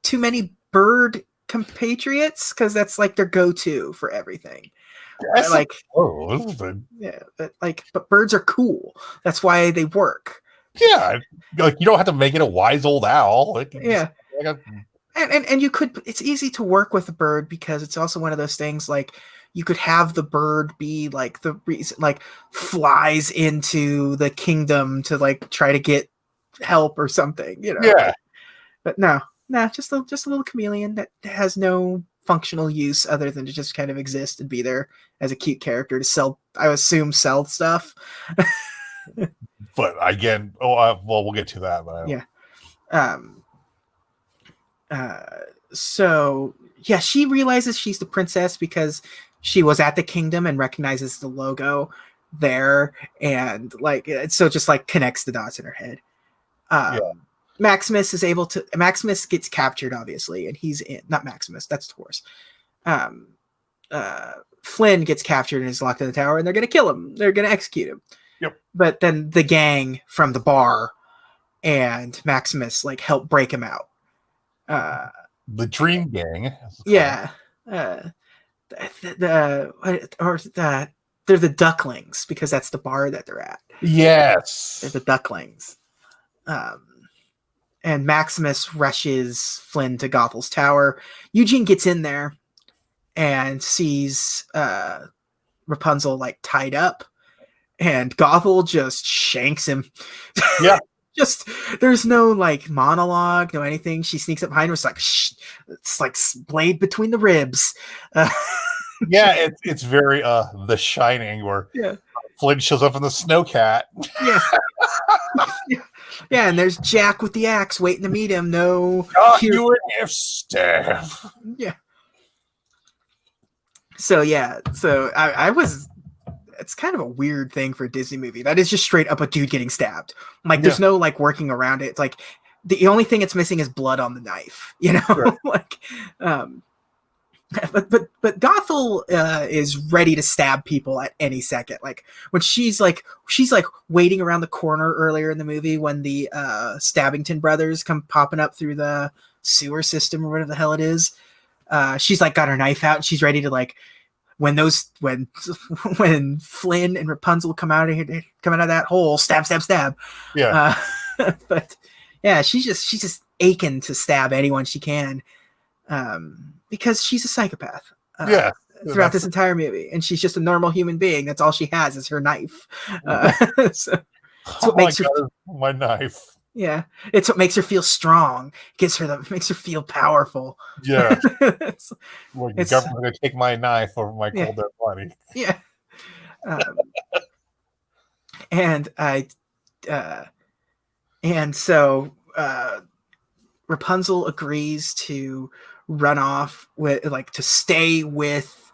too many bird compatriots because that's like their go-to for everything. But birds are cool. That's why they work. Yeah, like, you don't have to make it a wise old owl. And you could. It's easy to work with a bird because it's also one of those things, like, you could have the bird be like the reason, like, flies into the kingdom to like try to get help or something. Yeah. But no, just a little chameleon that has no functional use other than to just kind of exist and be there as a cute character to sell. I assume sell stuff. But again, we'll get to that. But so yeah, she realizes she's the princess because she was at the kingdom and recognizes the logo there, and like, so just like connects the dots in her head. Maximus gets captured, obviously, and he's in, not Maximus, that's the horse. Flynn gets captured and is locked in the tower, and they're going to kill him. They're going to execute him. Yep. But then the gang from the bar and Maximus like help break him out. The Dream Gang. Yeah. They're the Ducklings because that's the bar that they're at. Yes. They're the Ducklings. And Maximus rushes Flynn to Gothel's tower. Eugene gets in there and sees Rapunzel like tied up, and Gothel just shanks him. Yeah. Just there's no like monologue, no anything. She sneaks up behind him. It's like shh, it's like blade between the ribs. Yeah, it's very The Shining, where Yeah, Flynn shows up in the snowcat. yeah, yeah. And there's Jack with the axe waiting to meet him. No, You would have staff. Yeah. So yeah, so I was. It's kind of a weird thing for a Disney movie. That is just straight up a dude getting stabbed. Like, there's no like working around it. It's like the only thing it's missing is blood on the knife. You know, Sure. like, but Gothel is ready to stab people at any second. Like when she's like waiting around the corner earlier in the movie when the Stabbington brothers come popping up through the sewer system or whatever the hell it is. She's like got her knife out and she's ready to like when Flynn and Rapunzel come out of that hole, stab. Yeah. But yeah, she's just aching to stab anyone she can. Because she's a psychopath. Throughout this entire movie, and she's just a normal human being. That's all she has is her knife. So it's what makes her my knife. Yeah, it's what makes her feel strong. Makes her feel powerful. Yeah, it's government gonna take my knife over my cold dead body. Yeah, and so Rapunzel agrees to run off with to stay with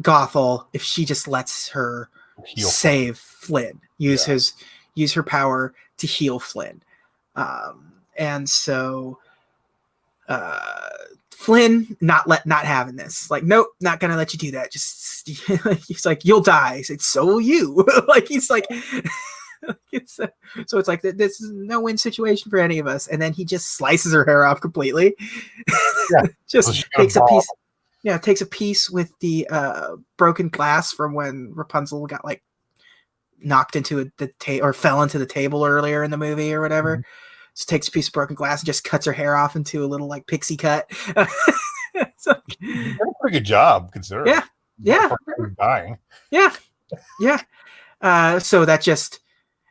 Gothel if she just lets her save Flynn. Use her power to heal Flynn. And so Flynn not having this. Like, nope, not gonna let you do that. Just he's like, you'll die. He's like, so will you. Like he's like so it's like this is no win situation for any of us. And then he just slices her hair off completely. Yeah. Just takes a piece. Yeah, takes a piece with the broken glass from when Rapunzel got like knocked into or fell into the table earlier in the movie or whatever. Mm-hmm. Just takes a piece of broken glass and just cuts her hair off into a little like pixie cut. So, you did a pretty good job considering. Yeah. Dying. Yeah. So that just.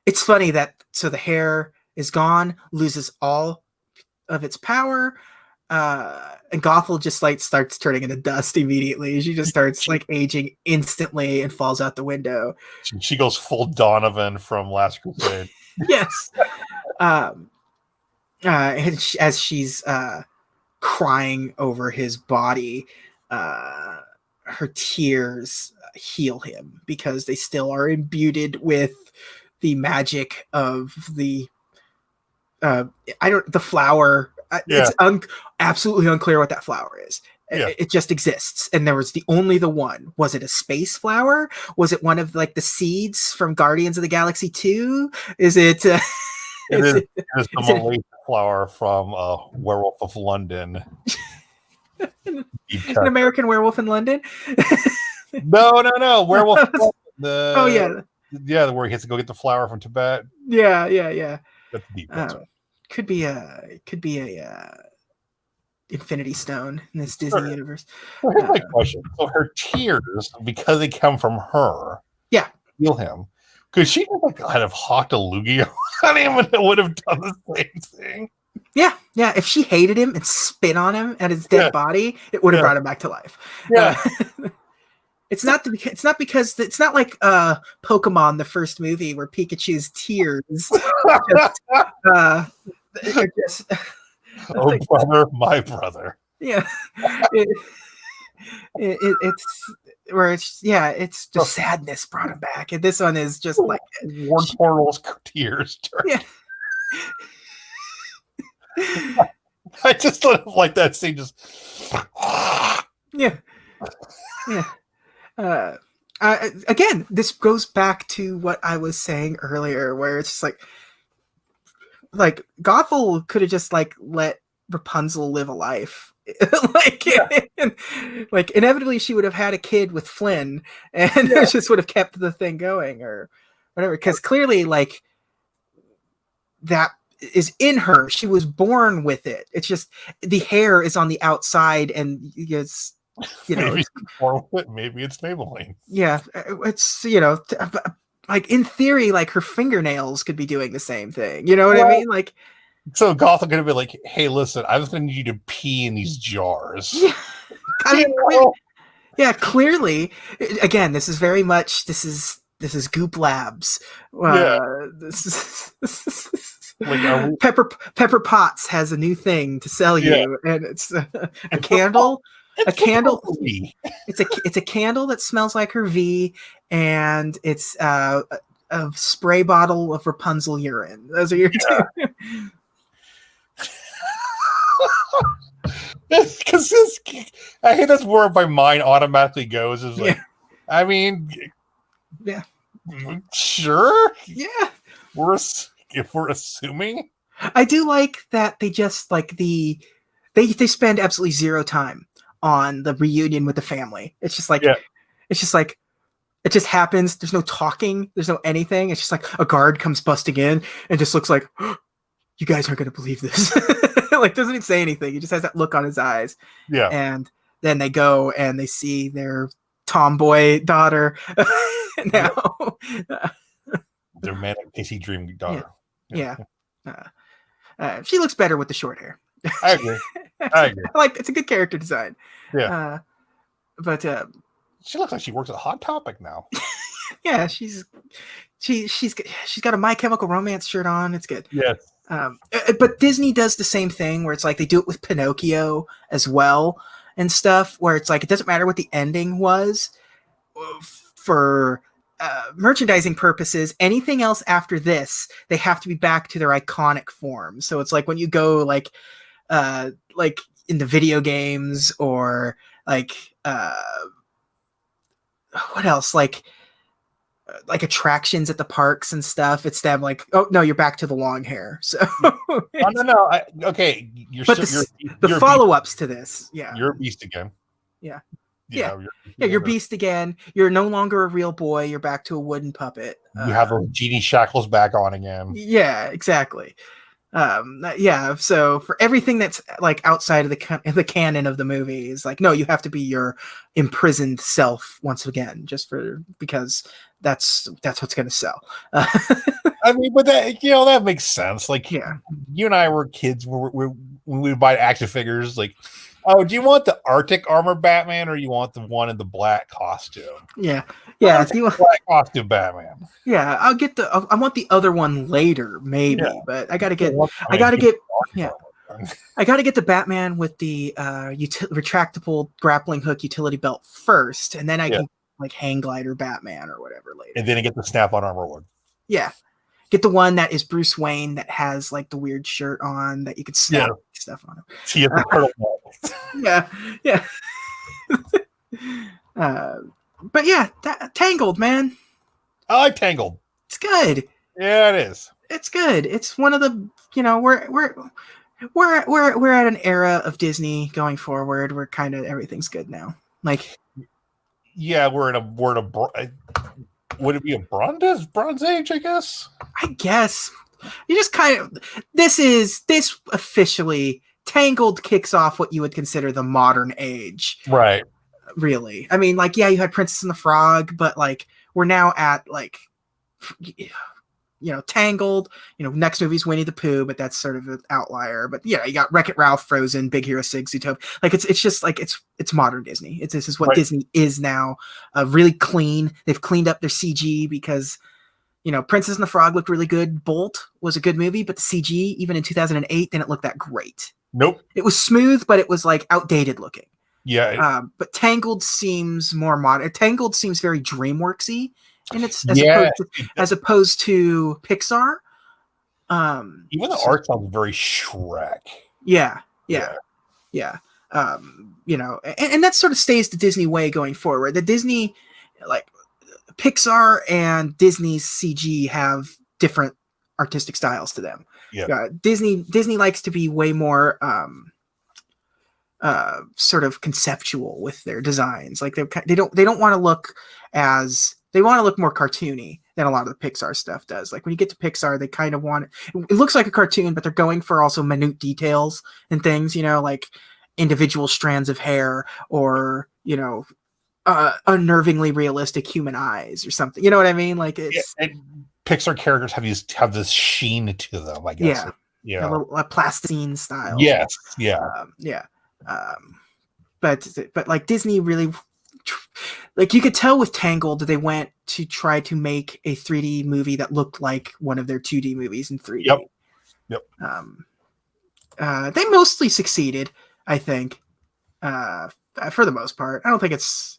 It's funny that the hair is gone, loses all of its power, and Gothel just like starts turning into dust immediately. She just starts like aging instantly and falls out the window. She goes full Donovan from Last Crusade. Yes. And as she's crying over his body, her tears heal him because they still are imbued with the magic of the flower. It's absolutely unclear what that flower is. It just exists, and there was only the one. Was it a space flower? Was it one of like the seeds from Guardians of the Galaxy 2? Is it? It is the Malay flower from Werewolf of London. An American Werewolf in London? No. Werewolf. Yeah, where he has to go get the flower from Tibet. Yeah. That's deep. Could be a Infinity Stone in this Disney universe. Well, here's my question. So her tears, because they come from her, heal him. Could she have like kind of hawked a loogie on him and it would have done the same thing? Yeah. If she hated him and spit on him at his dead body, it would have brought him back to life. Yeah. It's not because it's not like Pokemon, the first movie, where Pikachu's tears just oh, brother, my brother. Yeah, it's where it's just sadness brought him back, and this one is just like War Portal's tears. Yeah. I just like that scene. Just yeah. Again, this goes back to what I was saying earlier, where it's just like Gothel could have just like let Rapunzel live a life. Like inevitably she would have had a kid with Flynn, and it just would have kept the thing going or whatever. Because clearly, like that is in her. She was born with it. It's just the hair is on the outside, and it's. Maybe it's Maybelline. Yeah, it's like in theory, like her fingernails could be doing the same thing. You know what I Well, mean? Like, so Gotham could have been like, "Hey, listen, I was going to need you to pee in these jars." yeah, I mean, yeah, clearly. Again, this is very much this is Goop Labs. Yeah. This is Like, are we? Pepper Potts has a new thing to sell Yeah. you, and it's a It's for candle. A it's for candle. Purpley. It's a candle that smells like her V, and it's a spray bottle of Rapunzel urine. Those are your two. Because I hate that's where my mind automatically goes. Is like, Yeah. I mean, Yeah. sure. Yeah. If we're assuming, I do like that they just like they spend absolutely zero time on the reunion with the family. It's just like yeah, it just happens. There's no talking. There's no anything. It's just like a guard comes busting in and just looks like, oh, you guys aren't going to believe this. Like, doesn't even say anything. He just has that look on his eyes. yeah. And then they go and they see their tomboy daughter now. Their manic pixie dream daughter. Yeah. She looks better with the short hair. I agree. I agree. Like, it's a good character design. Yeah. But she looks like she works at Hot Topic now. Yeah, she's got a My Chemical Romance shirt on. It's good. Yes. But Disney does the same thing where it's like they do it with Pinocchio as well and stuff, where it's like it doesn't matter what the ending was for merchandising purposes. Anything else after this, they have to be back to their iconic form. So it's like when you go like in the video games or like what else, like attractions at the parks and stuff, it's them like, oh no, you're back to the long hair. So no. Okay, the follow-ups to this, yeah, you're a beast again. Yeah. You're beast again. You're no longer a real boy. You're back to a wooden puppet. You have a genie shackles back on again. Yeah, exactly. So for everything that's like outside of the canon of the movies, like, no, you have to be your imprisoned self once again, because that's what's going to sell. I mean, but that makes sense. Like, yeah, you and I were kids when we would buy action figures. Like, oh, do you want the Arctic armor Batman or you want the one in the black costume? Yeah. Black costume Batman. Yeah, I want the other one later, maybe, but I gotta get the Batman with the retractable grappling hook utility belt first, and then I can like hang glider Batman or whatever later. And then I get the snap-on armor one. Yeah. Get the one that is Bruce Wayne that has like the weird shirt on that you could snap stuff on him. See the turtle. Yeah. But yeah, Tangled, man. I like Tangled. It's good. Yeah, it is. It's good. It's one of the, we're at an era of Disney going forward where kind of everything's good now. Like, yeah, we're in a would it be a Bronze Age? I guess. You just kind of this officially Tangled kicks off what you would consider the modern age, right? Really, I mean, like, yeah, you had Princess and the Frog, but like we're now at like, Tangled. Next movie's Winnie the Pooh, but that's sort of an outlier. But yeah, you got Wreck-It Ralph, Frozen, Big Hero 6, Zootopia. Like it's just like it's modern Disney. This is what Disney is now. Really clean. They've cleaned up their CG because Princess and the Frog looked really good. Bolt was a good movie, but the CG even in 2008 didn't look that great. Nope. It was smooth, but it was like outdated looking. Yeah. But Tangled seems more modern. Tangled seems very DreamWorksy. And it's as opposed to Pixar. Even the art sounds very Shrek. Yeah. And that sort of stays the Disney way going forward. The Disney, like Pixar and Disney's CG have different artistic styles to them. Yeah. Disney likes to be way more sort of conceptual with their designs. Like they don't want to look they want to look more cartoony than a lot of the Pixar stuff does. Like when you get to Pixar, they kind of want it looks like a cartoon, but they're going for also minute details and things, like individual strands of hair or, unnervingly realistic human eyes or something. You know what I mean? Like it's Pixar characters have this sheen to them, I guess. yeah, You a know. little plasticine style. Yes. Yeah. Yeah. But like Disney really, like you could tell with Tangled, they went to try to make a 3D movie that looked like one of their 2D movies in 3D. Yep. They mostly succeeded, I think, for the most part. I don't think it's.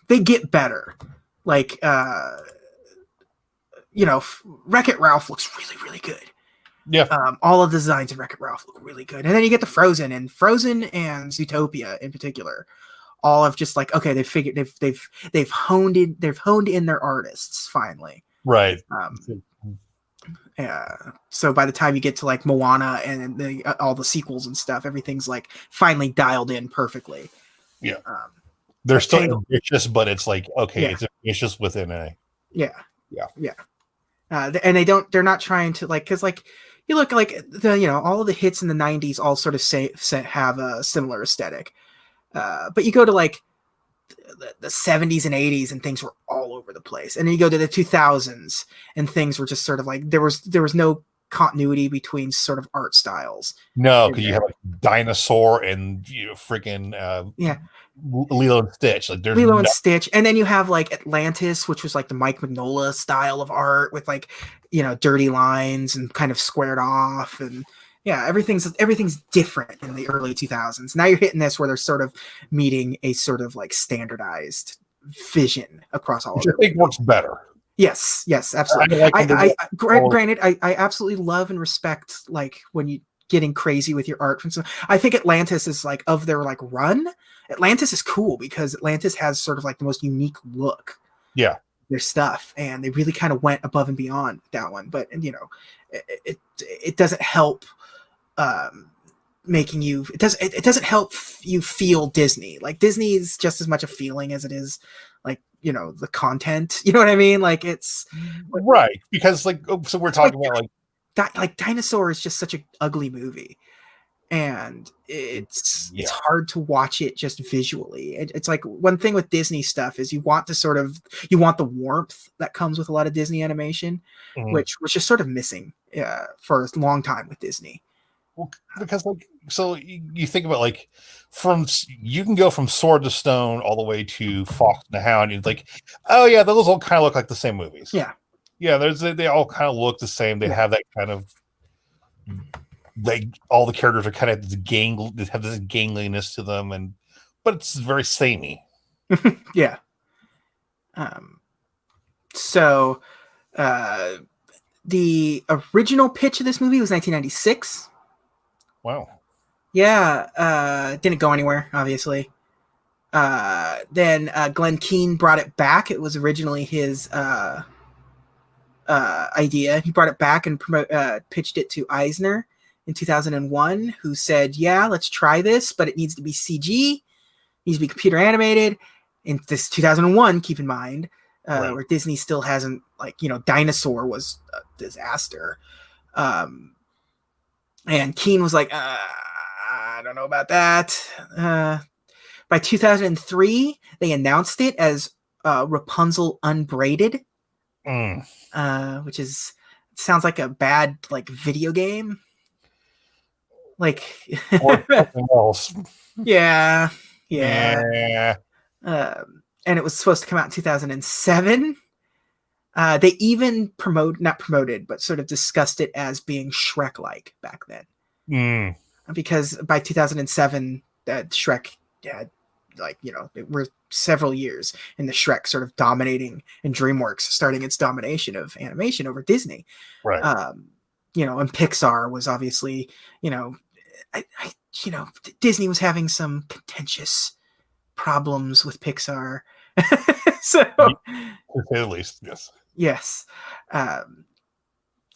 They get better, like Wreck-It Ralph looks really, really good. Yeah. All of the designs in Wreck-It Ralph look really good, and then you get the Frozen and Zootopia in particular. All of just like, okay, they've honed in their artists finally. Right. Yeah. So by the time you get to like Moana and all the sequels and stuff, everything's like finally dialed in perfectly. Yeah. They're still ambitious, but it's like, okay, it's ambitious within a. Yeah. Yeah. And they're not trying to like, cause like you look like all of the hits in the 90s all sort of have a similar aesthetic. But you go to like the 70s and 80s and things were all over the place. And then you go to the 2000s and things were just sort of like, there was no continuity between sort of art styles. No, because you have like Dinosaur and freaking Lilo and Stitch. Like there's Lilo and Stitch, and then you have like Atlantis, which was like the Mike Mignola style of art with like dirty lines and kind of squared off, and everything's different in the early 2000s. Now you're hitting this where they're sort of meeting a sort of like standardized vision across all. Which I think works better. Yes, absolutely. Granted, I absolutely love and respect like when you getting crazy with your art. I think Atlantis is like of their like run. Atlantis is cool because Atlantis has sort of like the most unique look. Yeah, their stuff, and they really kind of went above and beyond with that one. But it doesn't help making you. It doesn't help you feel Disney. Like Disney is just as much a feeling as it is like the content. You know what I mean? Like it's right because like so we're talking about like Dinosaur is just such an ugly movie. And it's hard to watch it just visually. It's like one thing with Disney stuff is you want the warmth that comes with a lot of Disney animation, which was just sort of missing for a long time with Disney. Well, because like so you think about like you can go from Sword to Stone all the way to Fox and the Hound, and it's like, oh yeah, those all kind of look like the same movies. Yeah, they all kind of look the same. They have that kind of. All the characters are kind of have this gangliness to them, but it's very samey. Yeah. So, the original pitch of this movie was 1996. Wow. Yeah. Didn't go anywhere, obviously. Then Glenn Keane brought it back. It was originally his idea. He brought it back and pitched it to Eisner in 2001, who said, yeah, let's try this, but it needs to be CG, it needs to be computer animated. In this 2001, keep in mind, where Disney still hasn't, like, Dinosaur was a disaster. And Keane was like, I don't know about that. By 2003, they announced it as Rapunzel Unbraided, which sounds like a bad like video game. Like or something else. Yeah. And it was supposed to come out in 2007. They even not promoted, but sort of discussed it as being Shrek-like back then. Because by 2007, Shrek had, like, it were several years in the Shrek sort of dominating, and DreamWorks starting its domination of animation over Disney. Right. And Pixar was obviously, Disney was having some contentious problems with Pixar. So, at least, yes. Yes. I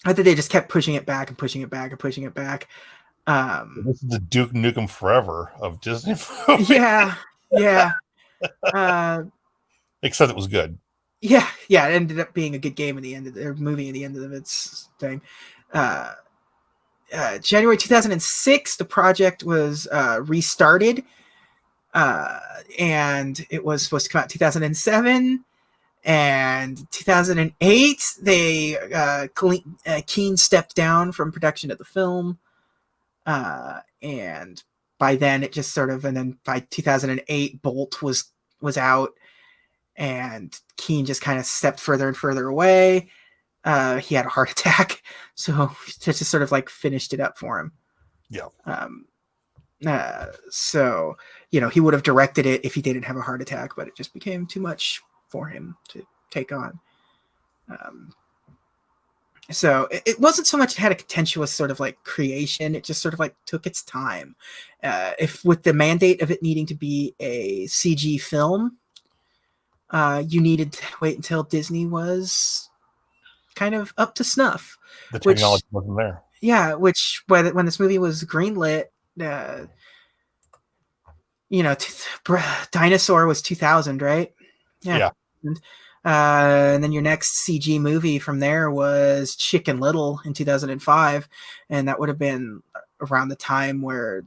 think they just kept pushing it back and pushing it back and pushing it back. This is the Duke Nukem Forever of Disney movies. Yeah. Except it was good. Yeah. It ended up being a good game in the end of their movie, in the end of its thing. January 2006, the project was restarted. And it was supposed to come out in 2007. And 2008, Keane stepped down from production of the film. And by then it just sort of, and then by 2008, Bolt was out, and Keane just kind of stepped further and further away. He had a heart attack, so just sort of like finished it up for him. Yeah. So, you know, he would have directed it if he didn't have a heart attack, but it just became too much for him to take on. So it wasn't so much it had a contentious sort of like creation, it just sort of like took its time. If with the mandate of it needing to be a CG film, you needed to wait until Disney was kind of up to snuff. The technology wasn't there. Yeah, which when this movie was greenlit, you know, Dinosaur was 2000, right? Yeah. And then your next CG movie from there was Chicken Little in 2005, and that would have been around the time where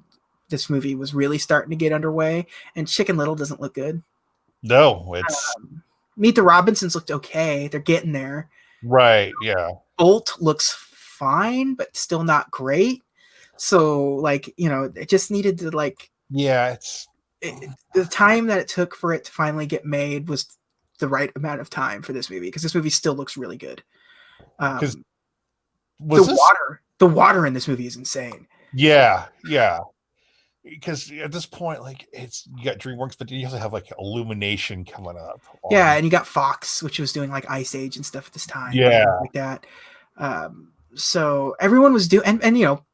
this movie was really starting to get underway. And Chicken Little doesn't look good. No, it's Meet the Robinsons looked okay. They're getting there. Right. Yeah. Bolt looks fine, but still not great. So, like, you know, it just needed to like. Yeah, the time that it took for it to finally get made was the right amount of time for this movie, because this movie still looks really good. The water in this movie is insane. Yeah. Because at this point, like, you got DreamWorks, but you also have like Illumination coming up. Yeah, and you got Fox, which was doing like Ice Age and stuff at this time. Yeah, like that. So everyone was doing, and you know,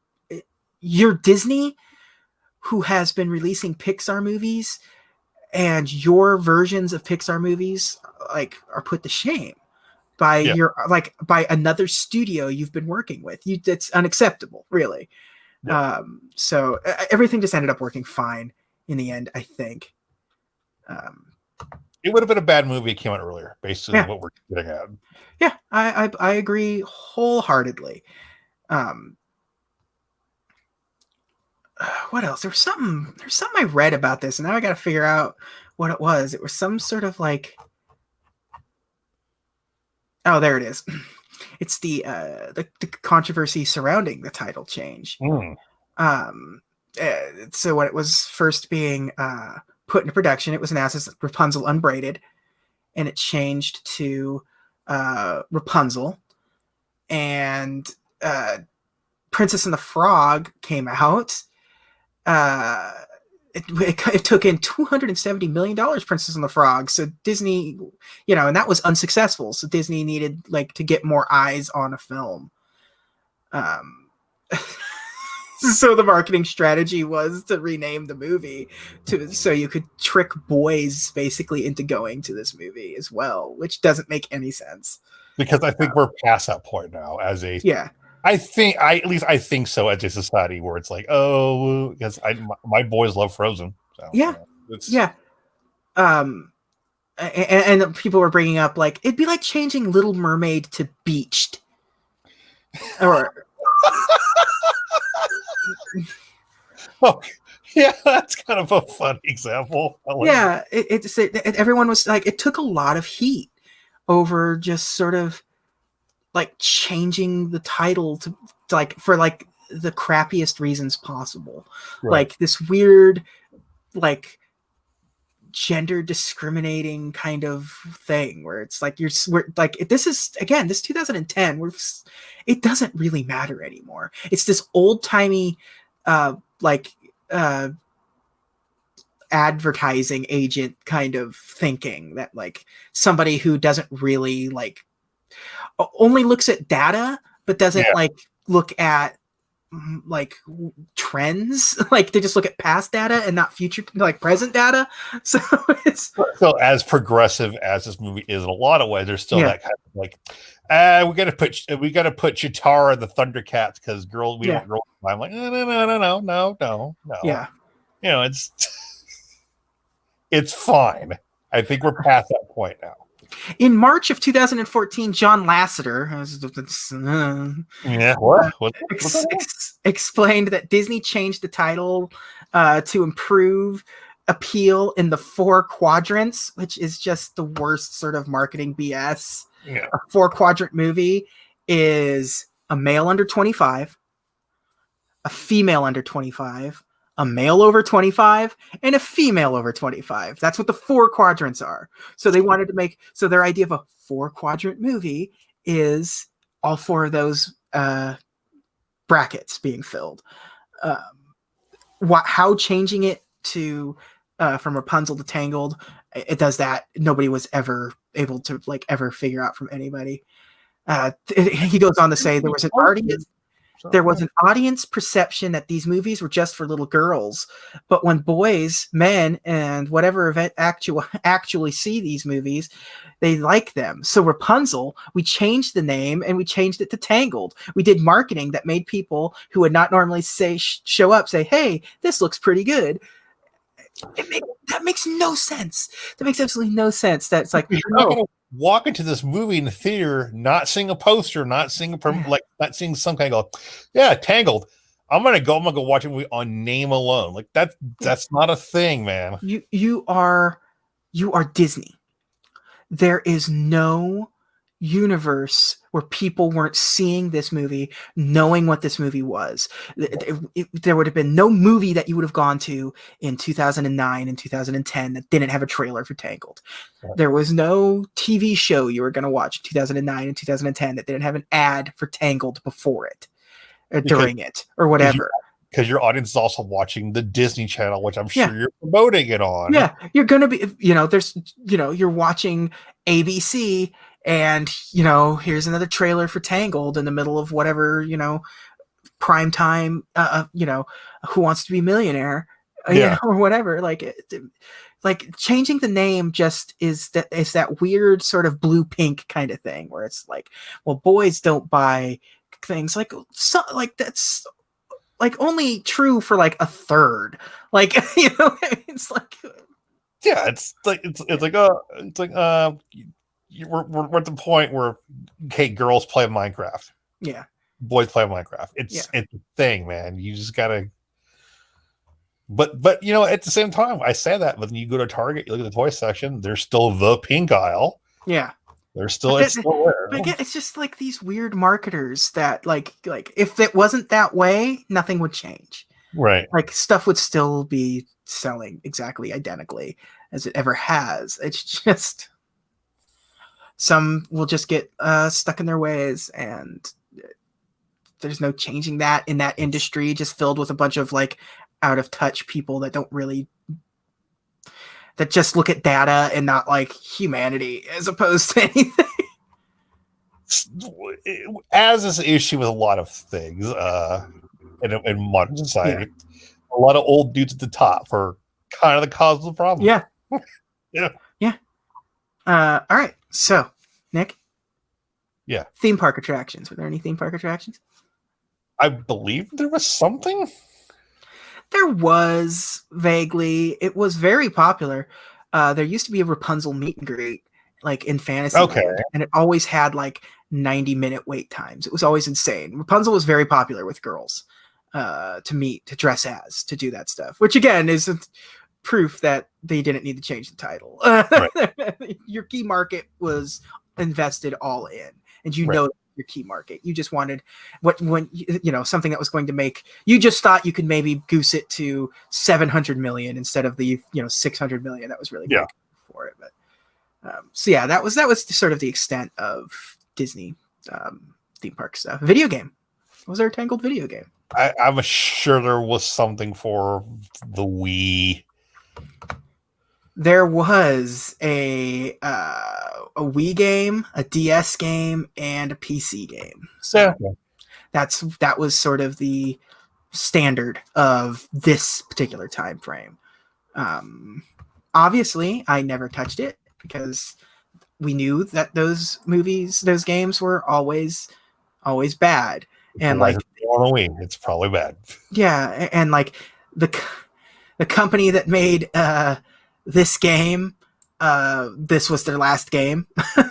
you're Disney, who has been releasing Pixar movies, and your versions of Pixar movies like are put to shame by by another studio you've been working with. It's unacceptable, really. Yeah. So everything just ended up working fine in the end, I think. It would have been a bad movie if it came out earlier, based on what we're getting at. Yeah, I agree wholeheartedly. What else? There's something I read about this, and now I got to figure out what it was. It was some sort of like, oh, there it is. It's the controversy surrounding the title change. So when it was first being put into production, it was announced as Rapunzel Unbraided, and it changed to Rapunzel, and Princess and the Frog came out. It took in $270 million, Princess and the Frog. So Disney, you know, and that was unsuccessful. So Disney needed like to get more eyes on a film. So the marketing strategy was to rename the movie so you could trick boys basically into going to this movie as well, which doesn't make any sense. Because I think we're past that point now as a I think so as a society where it's like, oh, because my boys love Frozen. So, and people were bringing up like it'd be like changing Little Mermaid to Beached, or oh, yeah, that's kind of a fun example. Everyone was like, it took a lot of heat over just sort of like changing the title to like for like the crappiest reasons possible. Right. Like this weird like gender discriminating kind of thing where it's like we're like, this is again this 2010 it doesn't really matter anymore. It's this old-timey advertising agent kind of thinking that like somebody who doesn't really like only looks at data but doesn't like look at like trends. Like they just look at past data and not future, like present data. So it's so as progressive as this movie is in a lot of ways, there's still that kind of like we gotta put Chitara and the Thundercats because we want girls. I'm like no. Yeah, you know, it's fine. I think we're past that point now. In March of 2014, John Lasseter explained that Disney changed the title to improve appeal in the 4 quadrants, which is just the worst sort of marketing BS. Yeah. A 4-quadrant movie is a male under 25, a female under 25, a male over 25, and a female over 25. That's what the 4 quadrants are. So they wanted to make, so their idea of a 4-quadrant movie is all 4 of those brackets being filled. How changing it to from Rapunzel to Tangled, it does that. Nobody was ever able to like ever figure out from anybody. He goes on to say there was an audience perception that these movies were just for little girls, but when boys, men, and whatever event actually see these movies, they like them. So Rapunzel, we changed the name and we changed it to Tangled. We did marketing that made people who would not normally show up say, "Hey, this looks pretty good." That makes no sense. That makes absolutely no sense. That's like, you're not going to walk into this movie in the theater, not seeing a poster, not seeing not seeing some kind of Tangled. I'm gonna go watch a movie on name alone. Like that's not a thing, man. You are Disney. There is no universe where people weren't seeing this movie, knowing what this movie was. There would have been no movie that you would have gone to in 2009 and 2010 that didn't have a trailer for Tangled. There was no TV show you were going to watch in 2009 and 2010 that didn't have an ad for Tangled before it, or during it, or whatever. Because your audience is also watching the Disney Channel, which I'm sure you're promoting it on. Yeah, you're going to be, you're watching ABC, and, here's another trailer for Tangled in the middle of whatever, prime time, Who Wants to Be a Millionaire, or whatever. Like changing the name just is that weird sort of blue pink kind of thing where it's like, well, boys don't buy things that's like only true for like a third. Like, it's like, yeah, we're at the point where, okay, girls play Minecraft. Yeah. Boys play Minecraft. It's a thing, man. You just gotta. But at the same time, I say that, but when you go to Target, you look at the toy section, there's still the pink aisle. Yeah. There's still it's still there. But again, it's just like these weird marketers that like if it wasn't that way, nothing would change. Right. Like stuff would still be selling exactly identically as it ever has. It's just some will just get stuck in their ways, and there's no changing that in that industry, just filled with a bunch of like out of touch people that just look at data and not like humanity as opposed to anything. As is an issue with a lot of things in modern society, a lot of old dudes at the top are kind of the cause of the problem. Yeah. Yeah. All right. So, Nick. Yeah. Theme park attractions. Were there any theme park attractions? I believe there was something. There was vaguely. It was very popular. There used to be a Rapunzel meet and greet, like in Fantasyland, and it always had like 90-minute wait times. It was always insane. Rapunzel was very popular with girls to dress as, to do that stuff, which again is proof that they didn't need to change the title. Right. Your key market was invested all in, and know your key market. You just wanted something that was going to make, you just thought you could maybe goose it to 700 million instead of the 600 million that was really big for it. But that was sort of the extent of Disney theme park stuff. Video game. Was there a Tangled video game? I'm sure there was something for the Wii. There was a Wii game, a DS game, and a PC game. So that was sort of the standard of this particular time frame. Obviously, I never touched it because we knew that those games were always bad. And like on a Wii, it's probably bad. Yeah, and like the company that made this game, this was their last game.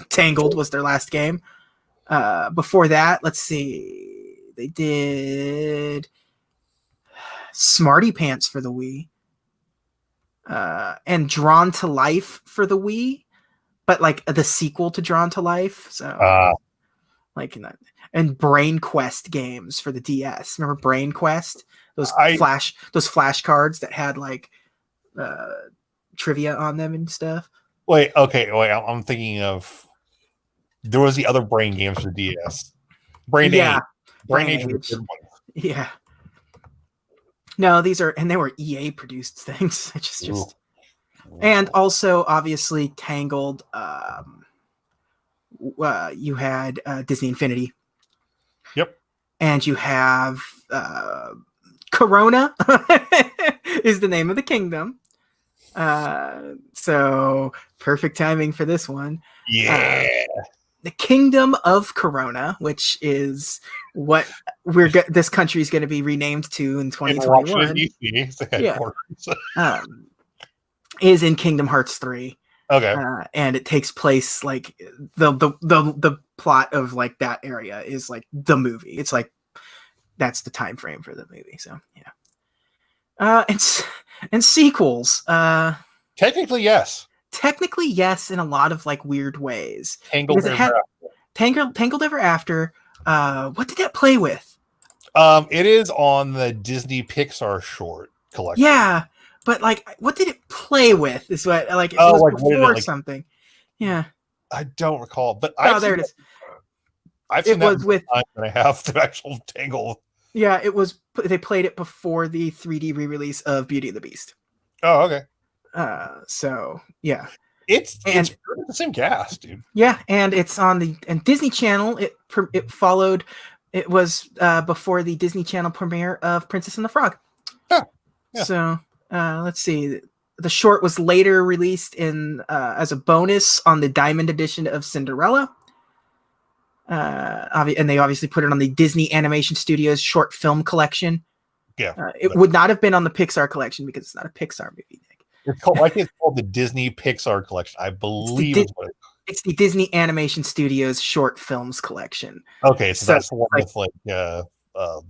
Tangled was their last game. Before that, let's see, they did Smarty Pants for the Wii. and Drawn to Life for the Wii, but like the sequel to Drawn to Life. So like and Brain Quest games for the DS. Remember Brain Quest? Those flashcards that had like trivia on them and stuff. Wait, I'm thinking of there was the other Brain games for DS. Brain Age. Brain Age was a good one. Yeah. No, these are, and they were EA produced things. It's just and also obviously Tangled. You had Disney Infinity. Yep. And you have Corona is the name of the kingdom. So perfect timing for this one. Yeah. The Kingdom of Corona, which is what this country is going to be renamed to in 2021. Is in Kingdom Hearts 3. Okay. And it takes place like the plot of like that area is like the movie. It's like that's the time frame for the movie. So yeah. And sequels. Technically yes. Technically yes, in a lot of like weird ways. Tangled Ever After. What did that play with? It is on the Disney Pixar short collection. Yeah. But like, what did it play with? Is what like it was like, before something. Yeah, I don't recall, but there it is. I've seen that with time and I have the actual Tangle. Yeah, it was. They played it before the 3D re-release of Beauty and the Beast. Oh, okay. So yeah, it's the same cast, dude. Yeah, and it's on the Disney Channel. It followed. It was before the Disney Channel premiere of Princess and the Frog. Oh, yeah. So. Let's see. The short was later released in as a bonus on the Diamond edition of Cinderella. And they obviously put it on the Disney Animation Studios short film collection. Yeah. It would not have been on the Pixar collection because it's not a Pixar movie, Nick. It's called the Disney Pixar collection. I believe it's the Disney Animation Studios short films collection. Okay, so that's the one with like the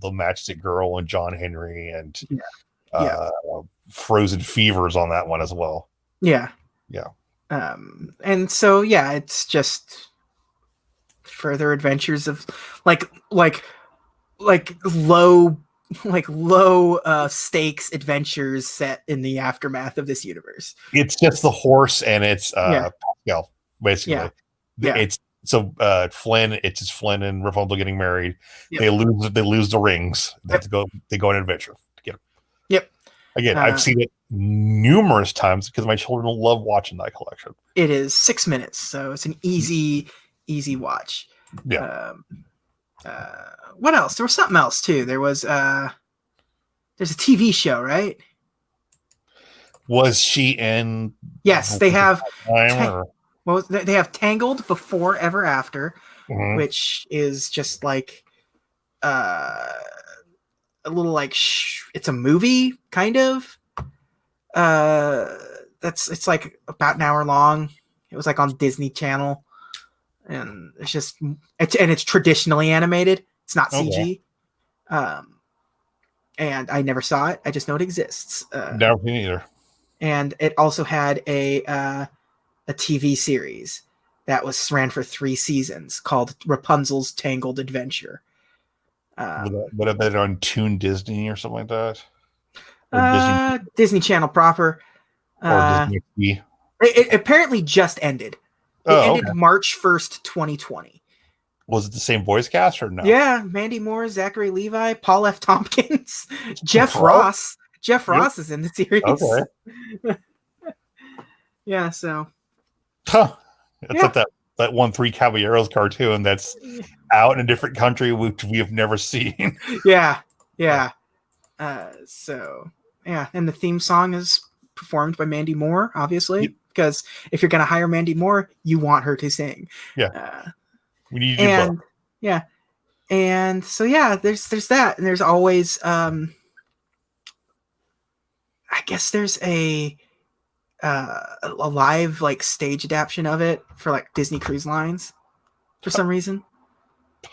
Matchstick Girl and John Henry and Frozen Fever's on that one as well. Yeah. And so it's just further adventures of like low stakes adventures set in the aftermath of this universe. It's just the horse and it's Pascal, basically. It's so Flynn, it's just Flynn and Rapunzel getting married. Yep. They lose the rings. They go on an adventure to get them. Yep. Again, I've seen it numerous times because my children love watching that collection. It is 6 minutes, so it's an easy watch. Yeah. What else? There was something else too. There's a TV show, right? Was she in? Yes, they have. They have Tangled Before Ever After, which is just like a little like it's a movie kind of. It's like about an hour long. It was like on Disney Channel, and it's traditionally animated. It's not CG. And I never saw it. I just know it exists. Never seen either. And it also had a TV series that ran for 3 seasons called Rapunzel's Tangled Adventure. Would have been on Toon Disney or something like that? Disney Channel proper. Or Disney. It apparently just ended. It ended March 1st, 2020. Was it the same voice cast or no? Yeah, Mandy Moore, Zachary Levi, Paul F. Tompkins, Jeff Ross. Jeff Ross is in the series. Okay. Yeah, so. Huh. It's like that one Three Caballeros cartoon that's out in a different country which we have never seen. Yeah. So, and the theme song is performed by Mandy Moore, obviously, because if you're going to hire Mandy Moore, you want her to sing. Yeah. We need to do both. Yeah. And so, there's that. And there's always, I guess there's a live like stage adaptation of it for like Disney Cruise Lines for some reason.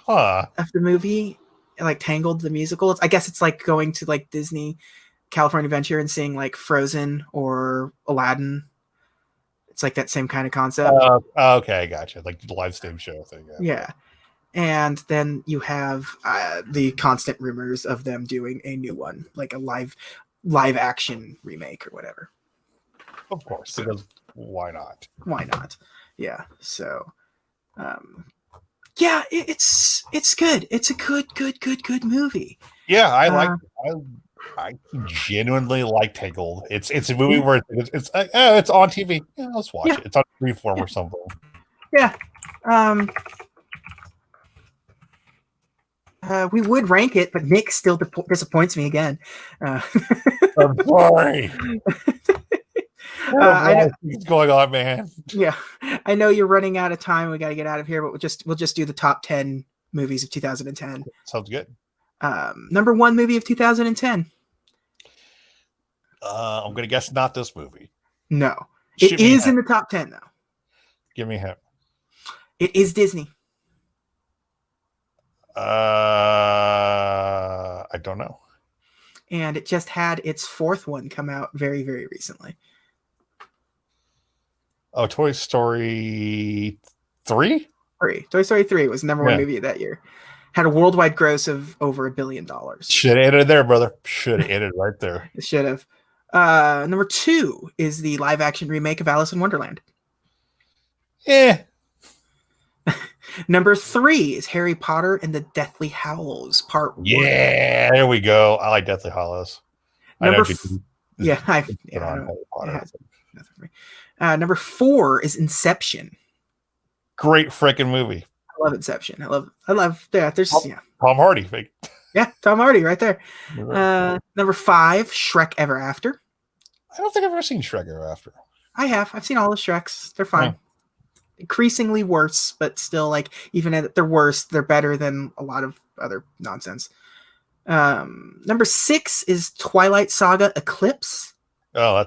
Of the movie, like Tangled the musical. I guess it's like going to like Disney California Adventure and seeing like Frozen or Aladdin. It's like that same kind of concept. Okay, gotcha. Like the live stage show thing. Yeah. And then you have the constant rumors of them doing a new one, like a live action remake or whatever. Of course, because why not? Why not? Yeah. So, yeah, it's good. It's a good movie. Yeah, I genuinely like Tangled. It's a movie where it's on TV. Yeah, let's watch it. It's on Freeform or something. Yeah. We would rank it, but Nick still disappoints me again. I'm sorry. I know what's going on, man. Yeah, I know you're running out of time. We got to get out of here, but we'll just do the top 10 movies of 2010. Sounds good. Number 1 movie of 2010. I'm gonna guess not this movie. No, it is in the top 10 though. Give me a hint. It is Disney. I don't know. And it just had its 4th one come out very, very recently. Oh, Toy Story 3? Toy Story 3 was the number 1 movie of that year. Had a worldwide gross of over $1 billion. Should have ended there, brother. Should have ended right there. It should have. Number 2 is the live action remake of Alice in Wonderland. Yeah. Number 3 is Harry Potter and the Deathly Hallows Part 1. Yeah, there we go. I like Deathly Hallows. Number 4 is Inception. Great freaking movie. I love Inception. I love that. There's Tom Hardy. Yeah, Tom Hardy right there. Number 5, Shrek Ever After. I don't think I've ever seen Shrek Ever After. I have. I've seen all the Shreks. They're fine. Increasingly worse, but still, like, even at their worst, they're better than a lot of other nonsense. Number 6 is Twilight Saga Eclipse. Oh,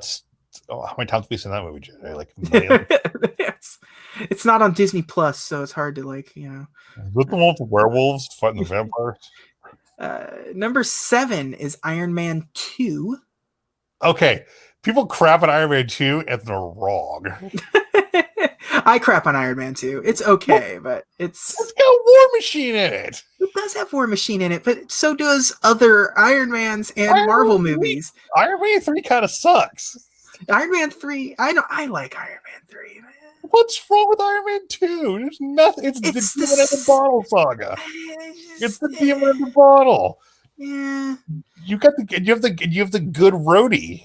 how many times have we seen that movie, Jay? Like, it's not on Disney Plus, so it's hard to, like, you know. Is it the one with the werewolves fighting the vampires? Number 7 is Iron Man 2. Okay, people crap on Iron Man 2 and they're wrong. I crap on Iron Man 2. It's okay, but it's got War Machine in it. It does have War Machine in it, but so does other Iron Mans and Marvel movies. Iron Man 3 kind of sucks. Iron Man 3, I know, I like Iron Man 3, man. What's wrong with Iron Man 2? There's nothing. It's the Demon in the Bottle saga. It's the Demon in the Bottle. Yeah. You have the good roadie.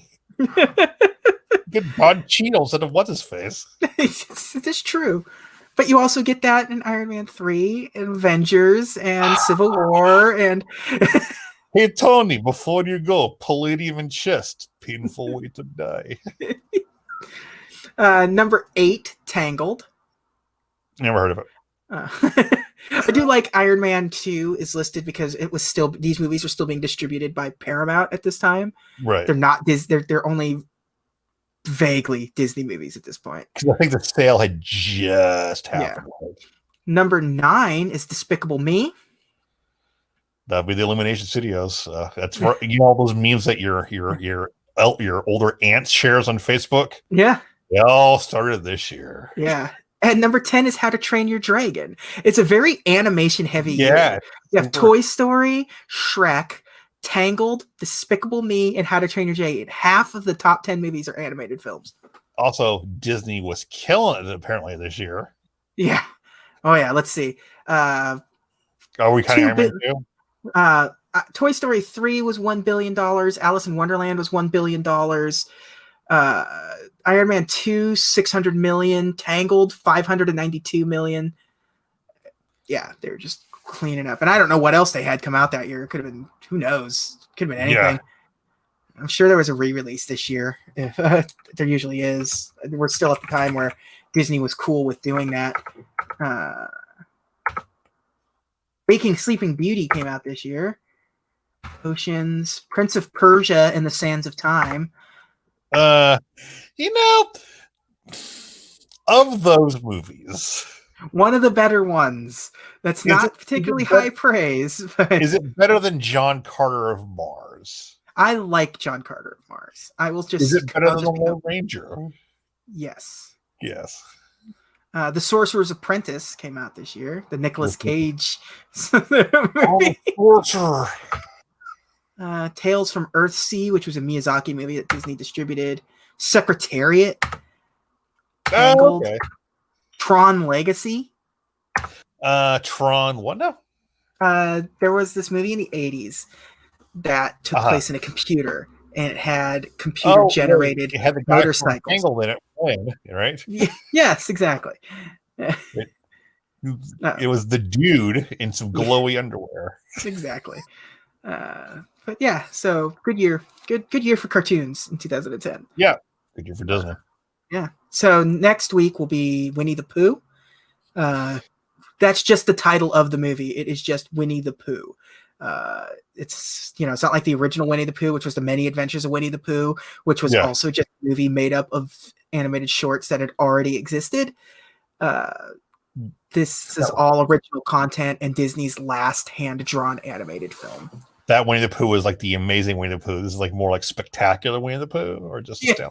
Good Don Cheadle instead of what's his face. It is true. But you also get that in Iron Man 3 and Avengers and Civil War and Hey Tony, before you go, palladium in chest. Painful way to die. Number 8, Tangled. Never heard of it. I do like Iron Man 2 is listed because these movies are still being distributed by Paramount at this time. Right. They're not they're only vaguely Disney movies at this point. I think the sale had just happened. Yeah. Number 9 is Despicable Me. That'd be the Illumination Studios. That's where all those memes that your older aunt shares on Facebook. Yeah. They all started this year. Yeah. And number 10 is How to Train Your Dragon. It's a very animation heavy year. You have Toy Story, Shrek, Tangled, Despicable Me, and How to Train Your Dragon. Half of the top 10 movies are animated films. Also, Disney was killing it apparently this year. Yeah. Oh yeah. Let's see. Are we counting Iron Man 2? Toy Story 3 was $1 billion. Alice in Wonderland was $1 billion. Iron Man 2, 600 million. Tangled, 592 million. Yeah, they're just cleaning up. And I don't know what else they had come out that year. It could have been, who knows? Could have been anything. Yeah. I'm sure there was a re-release this year. If there usually is. We're still at the time where Disney was cool with doing that. Waking Sleeping Beauty came out this year. Oceans, Prince of Persia and the Sands of Time. Of those movies, one of the better ones. That's not particularly high praise. But is it better than John Carter of Mars? I like John Carter of Mars. I will just. Is it better I'll than the just be, Lone Ranger? yes. Yes. The Sorcerer's Apprentice came out this year. The Nicolas Cage Oh, movie. torture. Tales from Earthsea, which was a Miyazaki movie that Disney distributed. Secretariat. Tangled. Oh, okay. Tron Legacy. Tron, what now? There was this movie in the 80s that took place in a computer, and it had computer generated it had the guy from motorcycles. Tangled in it, right? Yes, exactly. It was the dude in some glowy underwear. Exactly. But yeah, so good year. Good year for cartoons in 2010. Yeah, good year for Disney. Yeah. So next week will be Winnie the Pooh. That's just the title of the movie. It is just Winnie the Pooh. It's it's not like the original Winnie the Pooh, which was the Many Adventures of Winnie the Pooh, which was also just a movie made up of animated shorts that had already existed. This is all original content and Disney's last hand-drawn animated film. That Winnie the Pooh was like the amazing Winnie the Pooh. This is like more like spectacular Winnie the Pooh, or just yeah.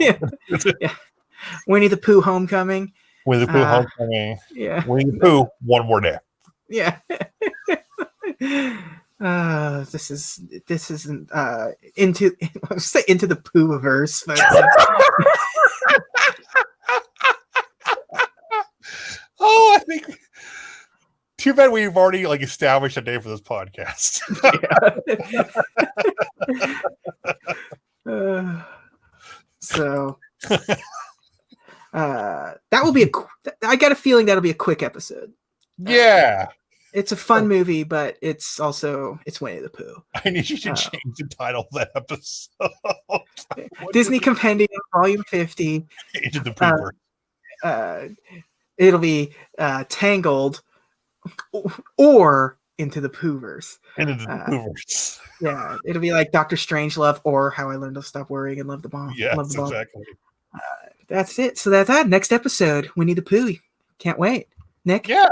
Winnie the Pooh Homecoming. Winnie the Pooh Homecoming. Yeah. Winnie the Pooh One More Day. Yeah. This isn't into the Pooh-averse. Oh, I think. Too bad we've already like established a day for this podcast. So that will be I got a feeling that'll be a quick episode. Yeah. It's a fun movie, but it's Winnie the Pooh. I need you to change the title of that episode. Disney Compendium, Volume 50. Into the Poohverse. It'll be Tangled or Into the Poohverse. Into the Poohverse. Yeah, it'll be like Dr. Strangelove or How I Learned to Stop Worrying and Love the Bomb. Yes, Love the Bomb. Exactly. That's it. So that's that. Next episode, Winnie the Pooh. Can't wait. Nick? Yeah,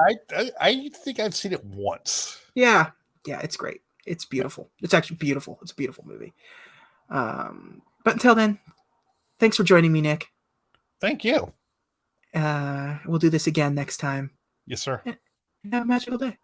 I think I've seen it once. Yeah, it's great. It's beautiful. It's actually beautiful. It's a beautiful movie. But until then, thanks for joining me, Nick. Thank you. We'll do this again next time. Yes, sir. Have a magical day.